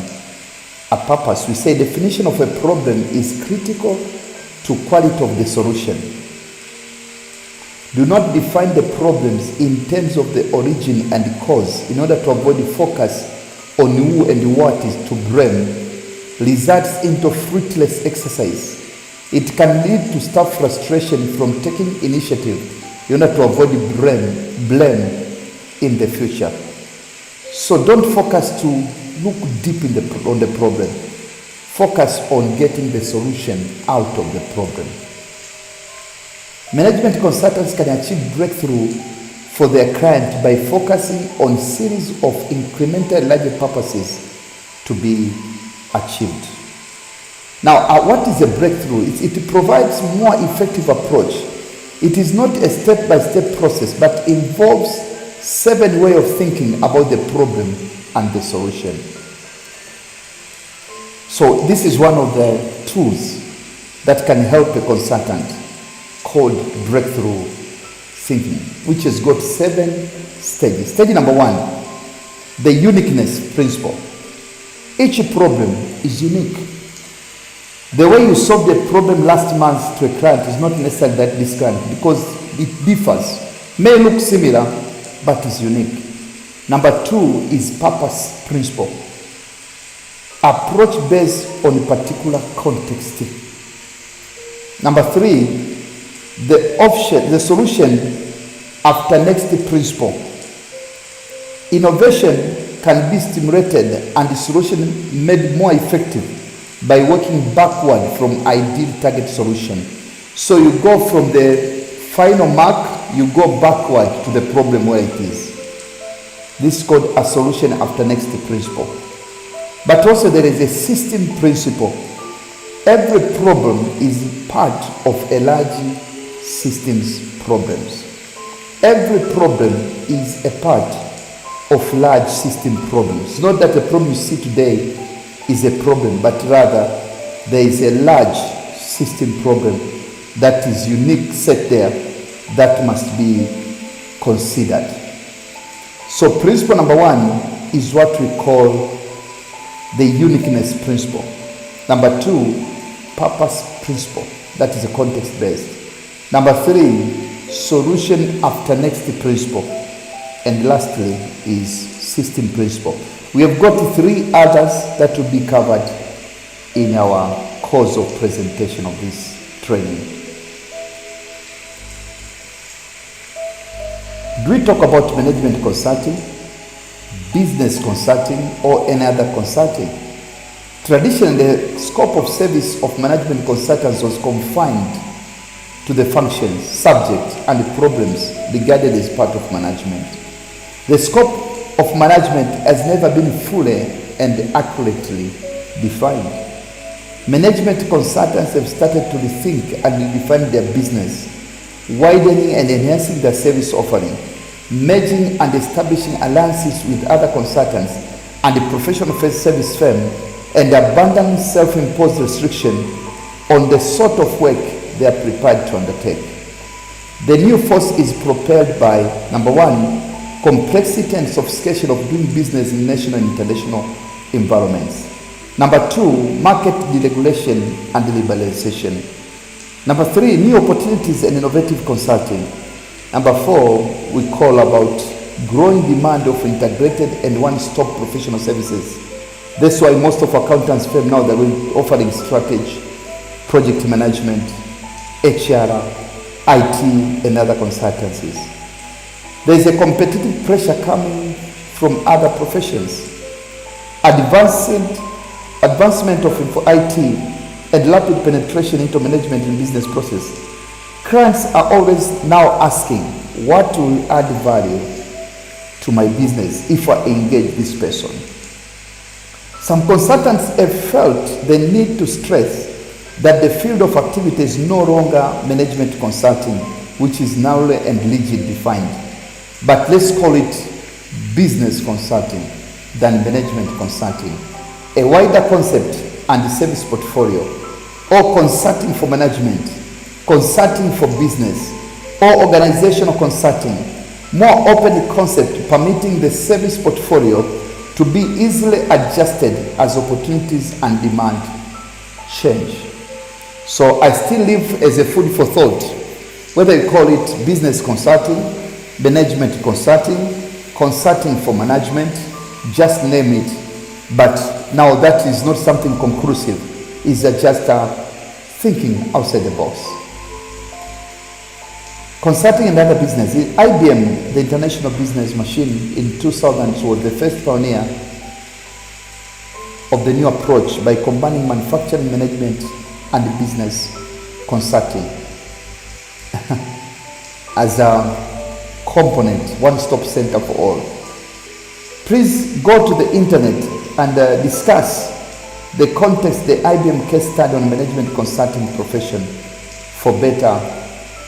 a purpose. We say definition of a problem is critical to quality of the solution. Do not define the problems in terms of the origin and the cause in order to avoid the focus on who and what is to blame results into fruitless exercise. It can lead to staff frustration from taking initiative in order to avoid blame in the future. So don't focus to look deep on the problem. Focus on getting the solution out of the problem. Management consultants can achieve breakthrough for their client by focusing on a series of incremental larger purposes to be achieved. Now, what is a breakthrough? It provides more effective approach. It is not a step-by-step process, but involves 7 ways of thinking about the problem and the solution. So this is one of the tools that can help a consultant called breakthrough thinking, which has got 7 stages. Stage number 1, the uniqueness principle. Each problem is unique. The way you solved a problem last month to a client is not necessarily that this client, because it differs. May look similar, but is unique. Number 2 is purpose principle. Approach based on a particular context. Number 3, the solution after next principle. Innovation can be stimulated and the solution made more effective by working backward from ideal target solution. So you go from the final mark, you go backward to the problem where it is. This is called a solution after next principle. But also there is a system principle. Every problem is part of a large system's problems. Every problem is a part of large system problems. Not that the problem you see today is a problem, but rather there is a large system problem that is unique set there that must be considered. So principle number 1 is what we call the uniqueness principle. Number 2, purpose principle. That is a context based. Number 3, solution after next principle. And lastly is system principle. We have got 3 others that will be covered in our course of presentation of this training. Do we talk about management consulting, business consulting, or any other consulting? Traditionally, the scope of service of management consultants was confined to the functions, subjects, and problems regarded as part of management. The scope of management has never been fully and accurately defined. Management consultants have started to rethink and redefine their business, widening and enhancing their service offering, merging and establishing alliances with other consultants and the professional service firm, and abandoning self-imposed restriction on the sort of work they are prepared to undertake. The new force is propelled by, number 1, complexity and sophistication of doing business in national and international environments. Number 2, market deregulation and liberalization. Number 3, new opportunities and innovative consulting. Number 4, we call about growing demand of integrated and one-stop professional services. That's why most of accountants firms now, they're offering strategy, project management, HR, IT, and other consultancies. There is a competitive pressure coming from other professions. Advancement of IT and rapid penetration into management and business process. Clients are always now asking, what will add value to my business if I engage this person? Some consultants have felt the need to stress that the field of activity is no longer management consulting, which is narrow and rigid defined, but let's call it business consulting than management consulting. A wider concept and service portfolio, or consulting for management, consulting for business, or organizational consulting. More open concept permitting the service portfolio to be easily adjusted as opportunities and demand change. So I still leave as a food for thought, whether you call it business consulting, management consulting, consulting for management, just name it. But now that is not something conclusive. It's just thinking outside the box. Consulting and other business. IBM, the international business machine, in 2000 was the first pioneer of the new approach by combining manufacturing management and business consulting as a component, one-stop center for all. Please go to the internet and discuss the context, the IBM case study on management consulting profession for better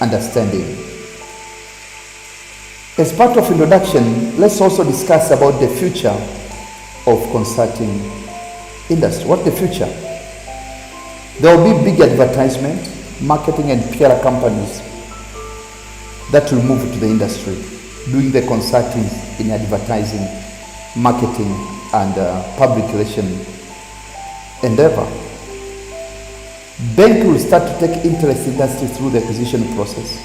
understanding. As part of introduction, let's also discuss about the future of consulting industry? What's the future? There will be big advertisement, marketing and PR companies that will move to the industry, doing the consulting in advertising, marketing and public relation endeavor. Bank will start to take interest in industry through the acquisition process.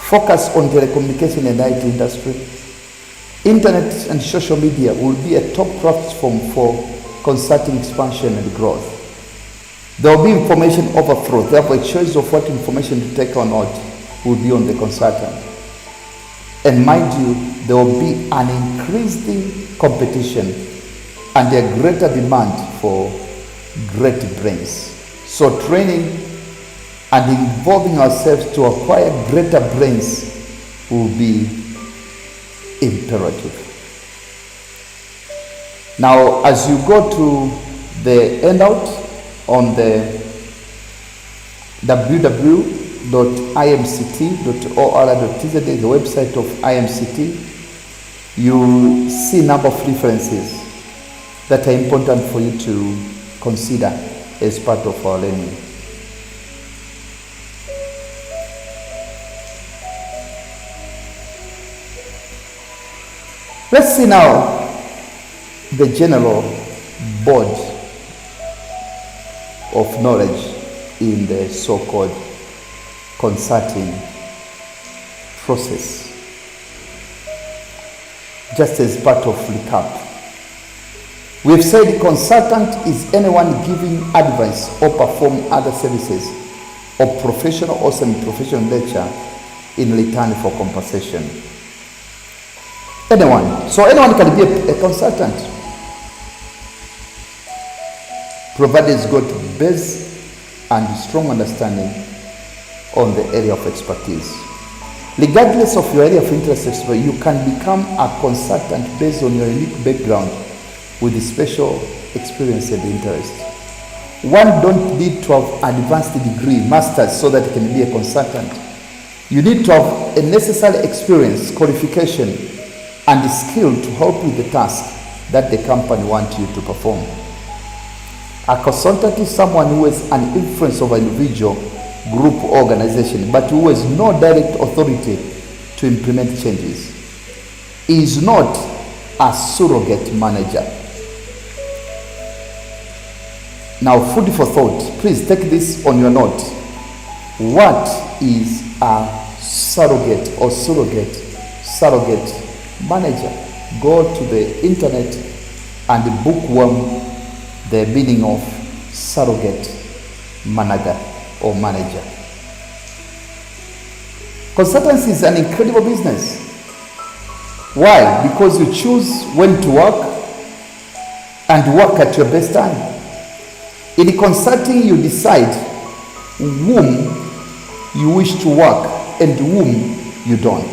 Focus on telecommunication and IT industry. Internet and social media will be a top platform for consulting expansion and growth. There will be information overflow. Therefore, a choice of what information to take or not will be on the consultant. And mind you, there will be an increasing competition and a greater demand for great brains. So training and involving ourselves to acquire greater brains will be imperative. Now, as you go to the handout on the www.imct.or.tz, the website of IMCT, you see a number of references that are important for you to consider as part of our learning. Let's see now the general board of knowledge in the so-called consulting process. Just as part of recap, we've said consultant is anyone giving advice or perform other services of professional or semi-professional nature in return for compensation. Anyone. So anyone can be a consultant, provided it's got base and strong understanding on the area of expertise. Regardless of your area of interest, you can become a consultant based on your unique background with special experience and interest. One don't need to have an advanced degree, master's, so that you can be a consultant. You need to have a necessary experience, qualification, and skill to help with the task that the company wants you to perform. A consultant is someone who has an influence over individual, group, or organization, but who has no direct authority to implement changes. He is not a surrogate manager. Now, food for thought. Please take this on your note. What is a surrogate manager? Go to the internet and bookworm the meaning of surrogate manager or manager. Consultancy is an incredible business. Why? Because you choose when to work and work at your best time. In consulting, you decide whom you wish to work and whom you don't.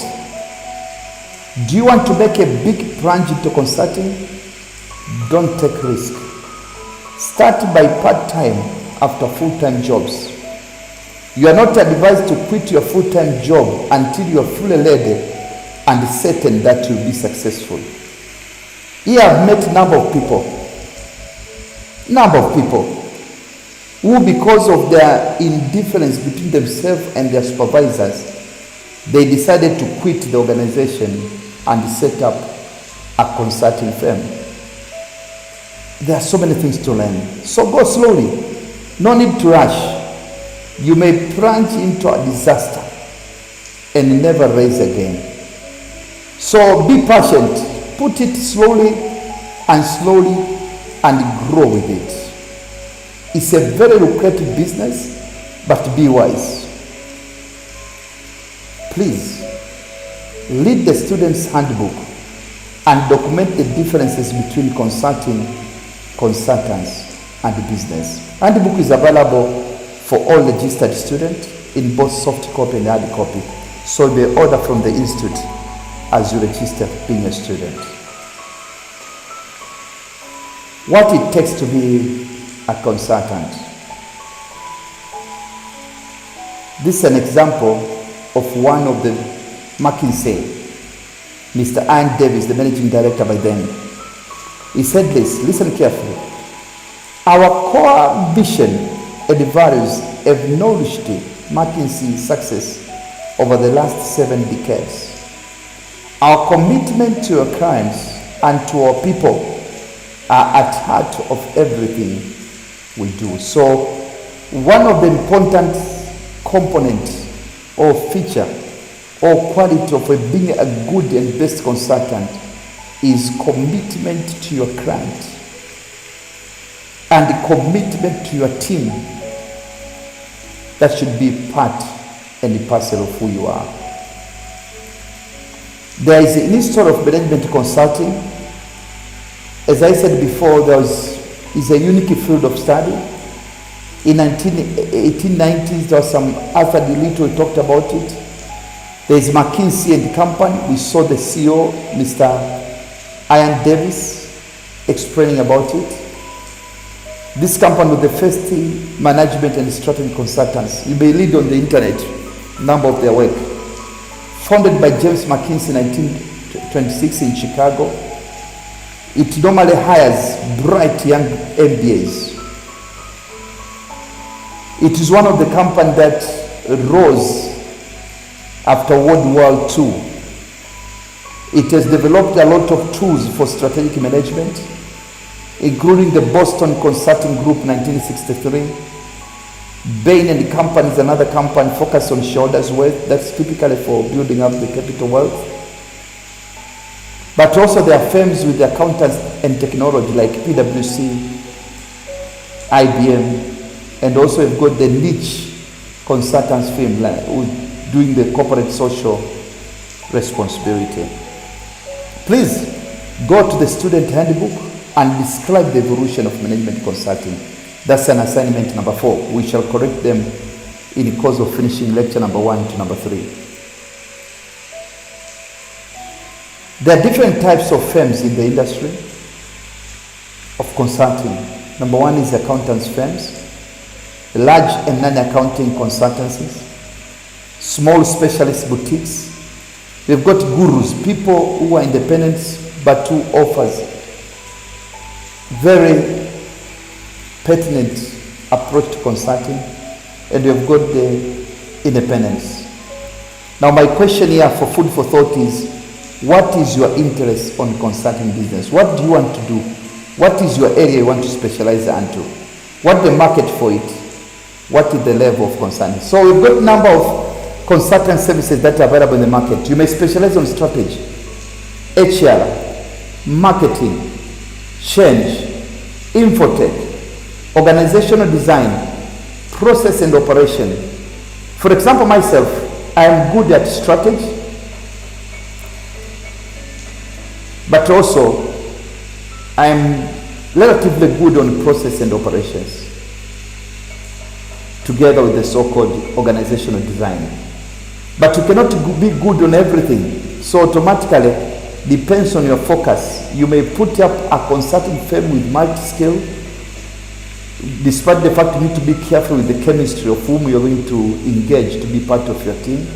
Do you want to make a big plunge into consulting? Don't take risk. Start by part-time after full-time jobs. You are not advised to quit your full-time job until you are fully ready and certain that you will be successful. Here I've met a number of people who, because of their indifference between themselves and their supervisors, they decided to quit the organization and set up a consulting firm. There are so many things to learn. So go slowly. No need to rush. You may plunge into a disaster and never rise again. So be patient. Put it slowly and grow with it. It's a very lucrative business, but be wise. Please read the student's handbook and document the differences between consultants and business. Handbook is available for all registered students in both soft copy and hard copy. So they order from the institute as you register being a student. What it takes to be a consultant. This is an example of one of the McKinsey, Mr. Ian Davis, the managing director by then. He said this, listen carefully. Our core vision and values have nourished McKinsey's success over the last 7 decades. Our commitment to our clients and to our people are at heart of everything we do. So one of the important components or feature or quality of being a good and best consultant is commitment to your client and commitment to your team. That should be part and parcel of who you are. There is an history of management consulting. As I said before, is a unique field of study. In 1890s, there was some Arthur DeLittle who talked about it. There is McKinsey and Company. We saw the CEO, Mr. Ian Davis, explaining about it. This company was the first management and strategy consultants. You may read on the internet number of their work. Founded by James McKinsey in 1926 in Chicago, it normally hires bright young MBAs. It is one of the companies that rose after World War II. It has developed a lot of tools for strategic management, including the Boston Consulting Group 1963. Bain and Company is another company focused on shareholders' wealth. That's typically for building up the capital wealth. But also there are firms with accountants and technology like PwC, IBM, and also we've got the niche consultants firm like, doing the corporate social responsibility. Please go to the student handbook and describe the evolution of management consulting. That's an assignment number 4. We shall correct them in the course of finishing lecture number 1 to number 3. There are different types of firms in the industry of consulting. Number 1 is accountants firms, large and non-accounting consultancies, small specialist boutiques. We've got gurus, people who are independent but who offers very pertinent approach to consulting, and we've got the independence. Now my question here for food for thought is, what is your interest on consulting business? What do you want to do? What is your area you want to specialize into? What the market for it? What is the level of consulting? So we've got a number of consultant services that are available in the market. You may specialize on strategy, HR, marketing, change, infotech, organizational design, process and operation. For example, myself, I am good at strategy, but also I am relatively good on process and operations, together with the so-called organizational design. But you cannot be good on everything, so automatically depends on your focus. You may put up a consulting firm with multi-skill, despite the fact you need to be careful with the chemistry of whom you're going to engage to be part of your team,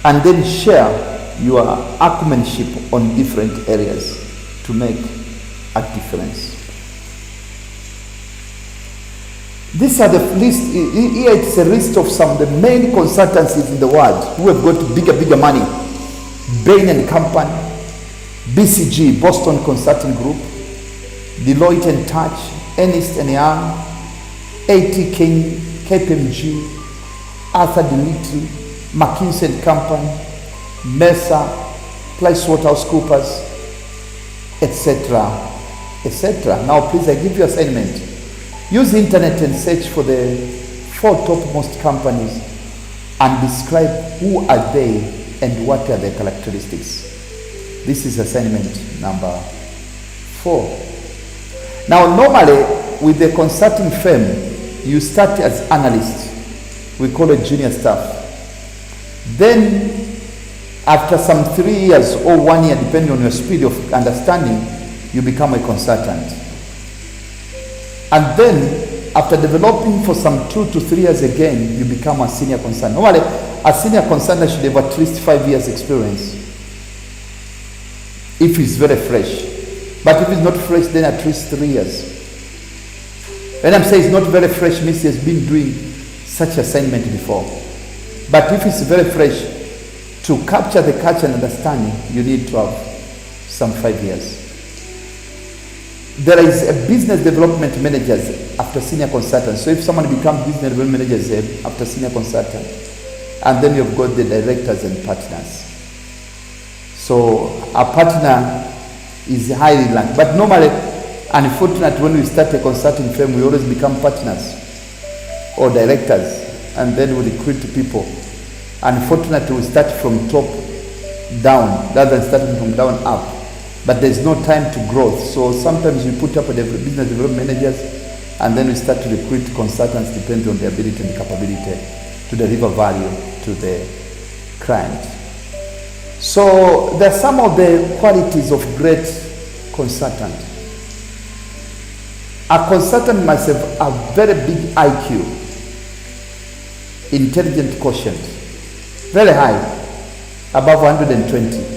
and then share your acquaintanceship on different areas to make a difference. These are the list. Here it's a list of some of the main consultancies in the world who have got bigger money. Bain and Company, BCG, Boston Consulting Group, Deloitte and Touch, Ernst & Young, A.T. Kearney, KPMG, Arthur DeLittle, McKinsey & Company, Mercer, PricewaterhouseCoopers, etc., etc. Now please, I give you assignment. Use the internet and search for the 4 topmost companies and describe who are they and what are their characteristics. This is assignment number 4. Now normally with the consulting firm, you start as analyst. We call it junior staff. Then after some 3 years or 1 year, depending on your speed of understanding, you become a consultant. And then after developing for some 2 to 3 years again, you become a senior consultant. Normally a senior consultant should have at least 5 years experience if it's very fresh. But if it's not fresh, then at least 3 years. When I'm saying it's not very fresh, means he has been doing such assignment before. But if it's very fresh, to capture the culture and understanding, you need to have some 5 years. There is a business development managers after senior consultant. So if someone becomes business development managers after senior consultant, and then you've got the directors and partners. So a partner is highly ranked. But normally, unfortunately, when we start a consulting firm, we always become partners or directors, and then we recruit people. Unfortunately, we start from top down rather than starting from down up. But there's no time to growth. So sometimes we put up the business development managers, and then we start to recruit consultants depending on their ability and capability to deliver value to the client. So there are some of the qualities of great consultant. A consultant must have a very big IQ, intelligent quotient, very high, above 120.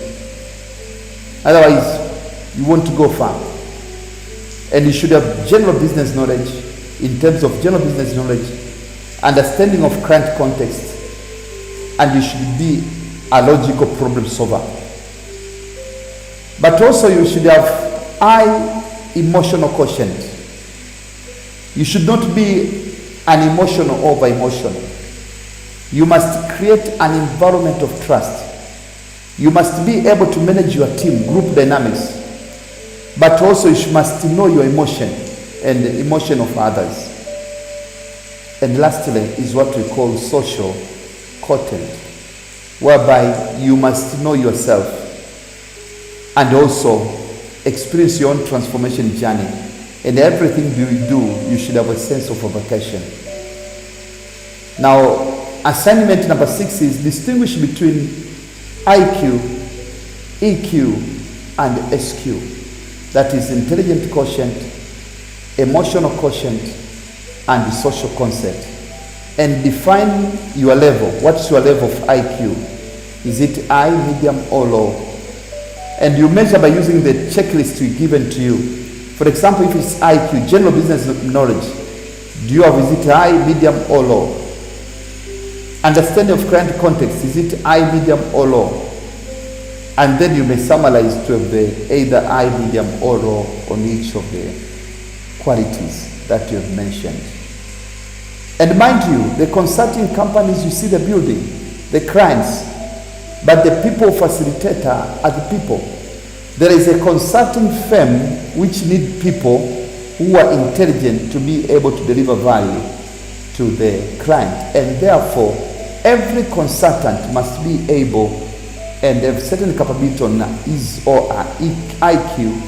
Otherwise, you want to go far. And you should have general business knowledge, in terms of general business knowledge, understanding of client context, and you should be a logical problem solver. But also you should have high emotional quotient. You should not be an emotional over emotion. You must create an environment of trust. You must be able to manage your team, group dynamics. But also you must know your emotion and the emotion of others. And lastly is what we call social content, whereby you must know yourself and also experience your own transformation journey. And everything you do, you should have a sense of vocation. Now, assignment number 6 is distinguish between IQ, EQ, and SQ. That is intelligent quotient, emotional quotient, and the social concept. And define your level. What's your level of IQ? Is it high, medium, or low? And you measure by using the checklist we given to you. For example, if it's IQ, general business knowledge, do you have, is it high, medium, or low? Understanding of client context, is it high, medium, or low? And then you may summarize to have the either high, medium, or low on each of the qualities that you have mentioned. And mind you, the consulting companies, you see the building, the clients, but the people facilitator are the people. There is a consulting firm which need people who are intelligent to be able to deliver value to the client. And therefore, every consultant must be able and have certain capability on his or her IQ,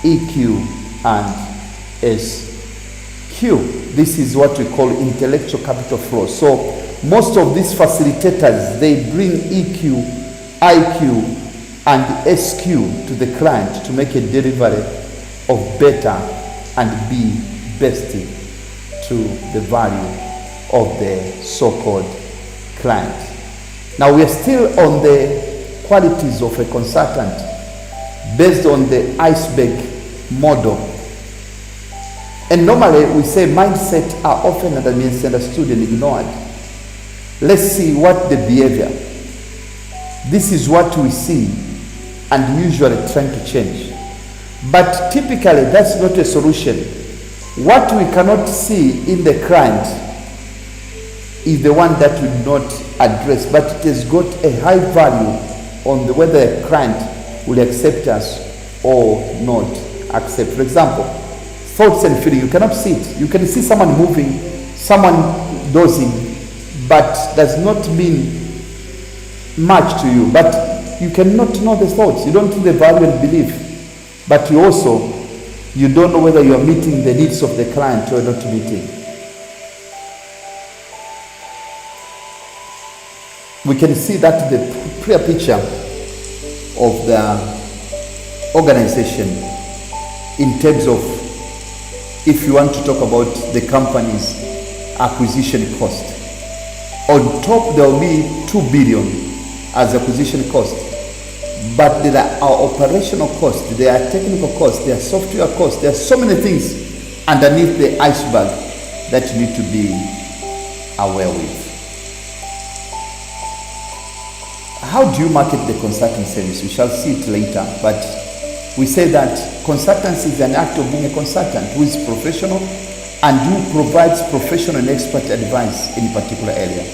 EQ, and SQ. This is what we call intellectual capital flow. So most of these facilitators, they bring EQ, IQ, and SQ to the client to make a delivery of better and be best to the value of the so-called client. Now we are still on the qualities of a consultant based on the iceberg model. And normally we say mindset are often misunderstood and ignored. Let's see what the behavior. This is what we see and usually trying to change. But typically that's not a solution. What we cannot see in the client is the one that we not address, but it has got a high value on the whether a client will accept us or not accept. For example, thoughts and feeling, you cannot see it. You can see someone moving, someone dozing, but does not mean much to you. But you cannot know the thoughts. You don't know the value and belief. But you don't know whether you are meeting the needs of the client or not meeting. We can see that the clear picture of the organization in terms of, if you want to talk about the company's acquisition cost. On top there will be 2 billion as acquisition cost, but there are operational costs, there are technical costs, there are software costs, there are so many things underneath the iceberg that you need to be aware with. How do you market the consulting service? We shall see it later, but we say that consultancy is an act of being a consultant who is professional and who provides professional and expert advice in a particular area.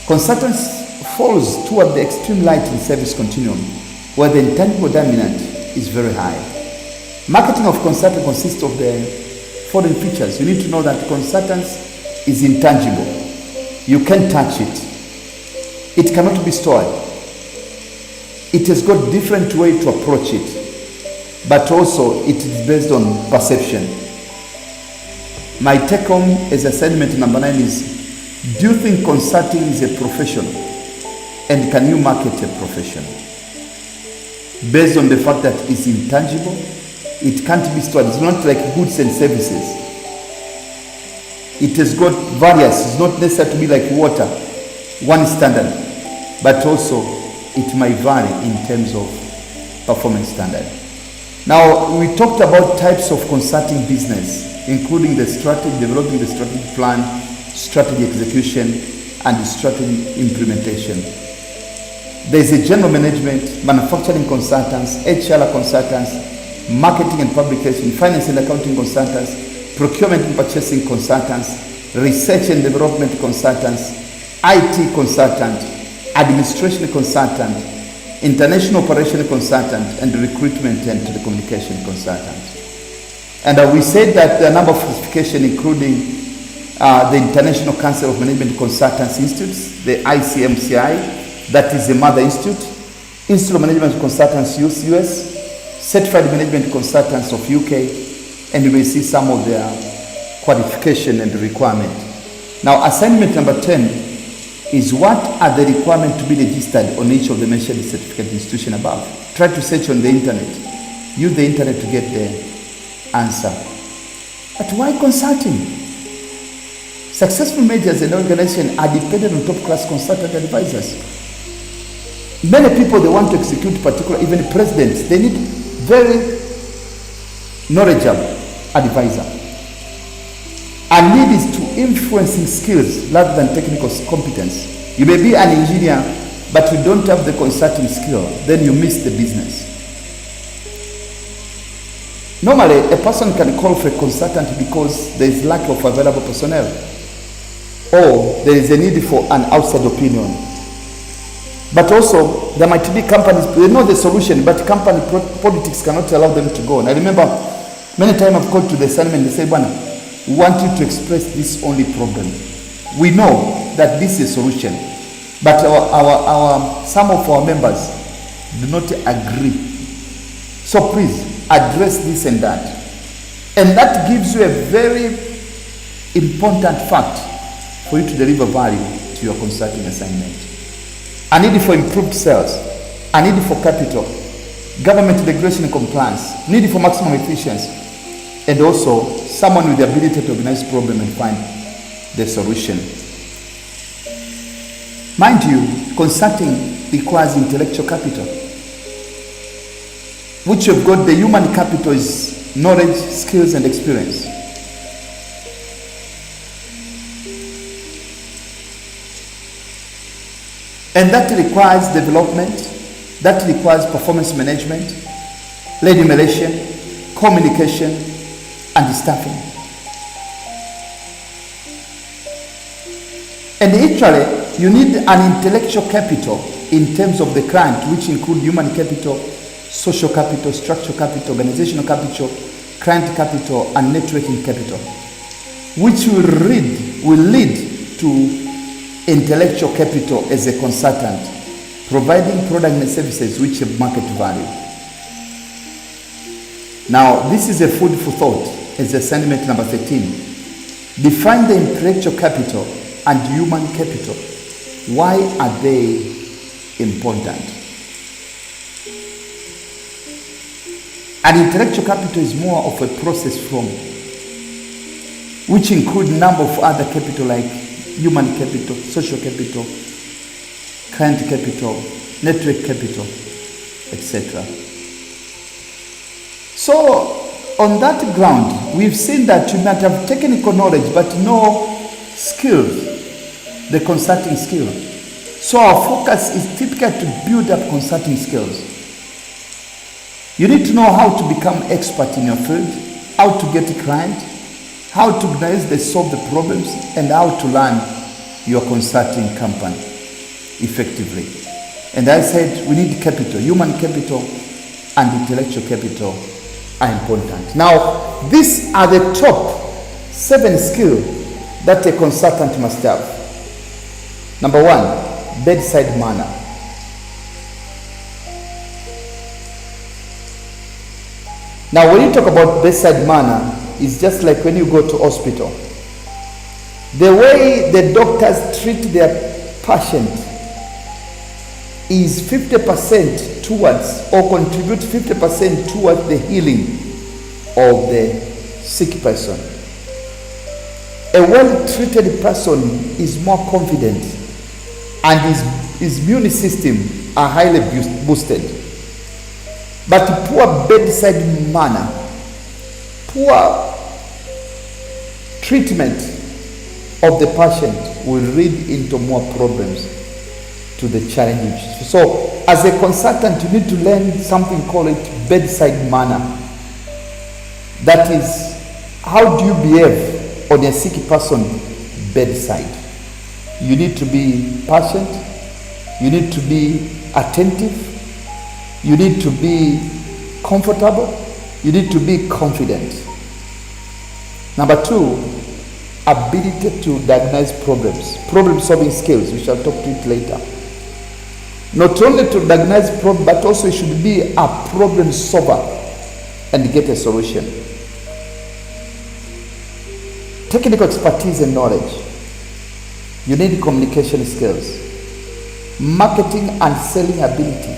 Consultants falls toward the extreme light in service continuum, where the intangible dominant is very high. Marketing of consulting consists of the following features. You need to know that consultants is intangible. You can't touch it. It cannot be stored. It has got different way to approach it, but also it is based on perception. My take home as assignment number 9 is, do you think consulting is a profession? And can you market a profession? Based on the fact that it's intangible, it can't be stored. It's not like goods and services. It has got various. It's not necessary to be like water, one standard, but also it might vary in terms of performance standard. Now, we talked about types of consulting business, including the strategy, developing the strategic plan, strategy execution, and the strategy implementation. There is a general management, manufacturing consultants, HR consultants, marketing and publication, finance and accounting consultants, procurement and purchasing consultants, research and development consultants, IT consultant, administration consultant, international operation consultant, and recruitment and telecommunication consultant. And we said that the number of certifications, including the International Council of Management Consultants Institutes, the ICMCI, that is the mother institute, Institute of Management Consultants US, Certified Management Consultants of UK, and you may see some of their qualification and requirement. Now, assignment number 10 is, what are the requirements to be registered on each of the mentioned certificate institution above? Try to search on the internet. Use the internet to get the answer. But why consulting? Successful majors and organizations are dependent on top-class consultant advisors. Many people, they want to execute particular, even presidents, they need very knowledgeable advisor. Our need is to influencing skills rather than technical competence. You may be an engineer, but you don't have the consulting skill, then you miss the business. Normally, a person can call for a consultant because there is lack of available personnel, or there is a need for an outside opinion. But also, there might be companies, they know the solution, but company politics cannot allow them to go. And I remember many times I've called to the assignment, they say, "Bwana, we want you to express this only problem. We know that this is a solution, but some of our members do not agree. So please address this and that." And that gives you a very important fact for you to deliver value to your consulting assignment. A need for improved sales, a need for capital, government regulation and compliance, need for maximum efficiency, and also someone with the ability to organize problem and find the solution. Mind you, consulting requires intellectual capital, which you've got. The human capital is knowledge, skills, and experience. And that requires development, that requires performance management, lead relation, communication, and staffing. And actually, you need an intellectual capital in terms of the client, which include human capital, social capital, structural capital, organizational capital, client capital, and networking capital, which will lead to intellectual capital as a consultant, providing product and services which have market value. Now, this is a food for thought as assignment number 13. Define the intellectual capital and human capital. Why are they important? And intellectual capital is more of a process from which include number of other capital like human capital, social capital, client capital, network capital, etc. So on that ground, we've seen that you might have technical knowledge but no skills, the consulting skill. So our focus is typically to build up consulting skills. You need to know how to become expert in your field, how to get a client, how to organize they solve the problems, and how to run your consulting company effectively. And I said we need capital, human capital and intellectual capital are important. Now, these are the top 7 skills that a consultant must have. Number 1, bedside manner. Now, when you talk about bedside manner, it's just like when you go to hospital. The way the doctors treat their patient is 50% towards, or contribute 50% towards the healing of the sick person. A well-treated person is more confident and his immune system are highly boosted. But poor bedside manner, poor treatment of the patient will lead into more problems to the challenges. So as a consultant, you need to learn something called bedside manner. That is, how do you behave on a sick person bedside? You need to be patient, you need to be attentive, you need to be comfortable, you need to be confident. Number 2, ability to diagnose problems, problem-solving skills. We shall talk to it later. Not only to diagnose problem, but also you should be a problem solver and get a solution. Technical expertise and knowledge. You need communication skills, marketing and selling ability,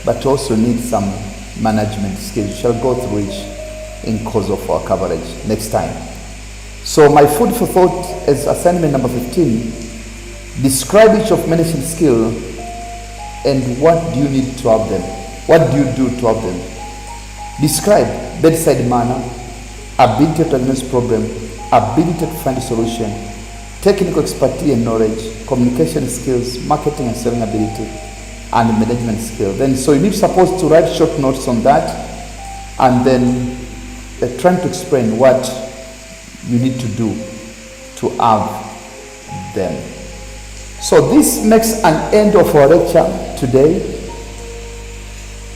but also need some management skills. We shall go through each in course of our coverage next time. So my food for thought is assignment number 15. Describe each of management skill and what do you need to have them? What do you do to have them? Describe bedside manner, ability to diagnose problem, ability to find a solution, technical expertise and knowledge, communication skills, marketing and selling ability, and management skill. Then so you're supposed to write short notes on that and then trying to explain what you need to do to have them. So this makes an end of our lecture today.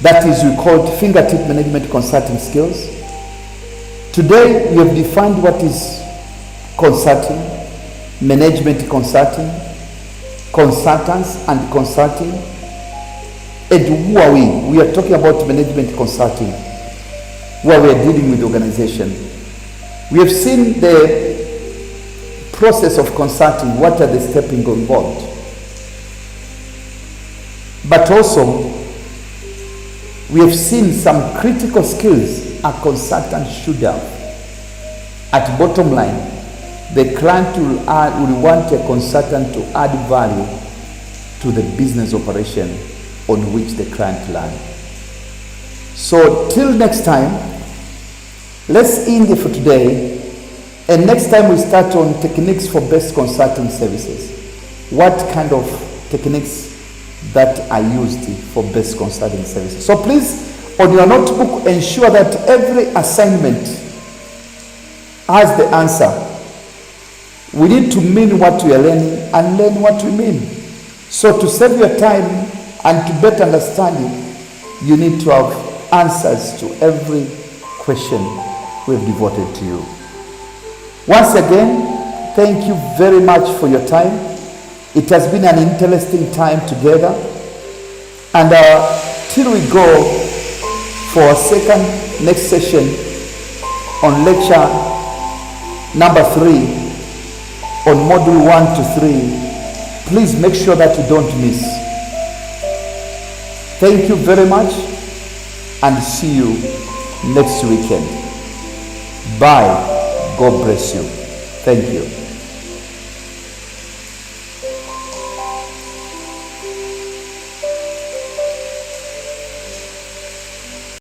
That is, we called fingertip management consulting skills. Today we have defined what is consulting, management consulting, consultants and consulting, and who are we? We are talking about management consulting, where we are dealing with organization. We have seen the process of consulting, what are the steps involved. But also, we have seen some critical skills a consultant should have. At bottom line, the client will want a consultant to add value to the business operation on which the client learns. So till next time, let's end it for today. And next time we start on techniques for best consulting services. What kind of techniques that are used for best consulting services. So please, on your notebook, ensure that every assignment has the answer. We need to mean what we are learning and learn what we mean. So to save your time and to better understand it, you need to have answers to every question we've devoted to you. Once again, thank you very much for your time. It has been an interesting time together. And till we go for our second next session on lecture number 3 on module 1 to 3, please make sure that you don't miss. Thank you very much and see you next weekend. Bye. God bless you. Thank you.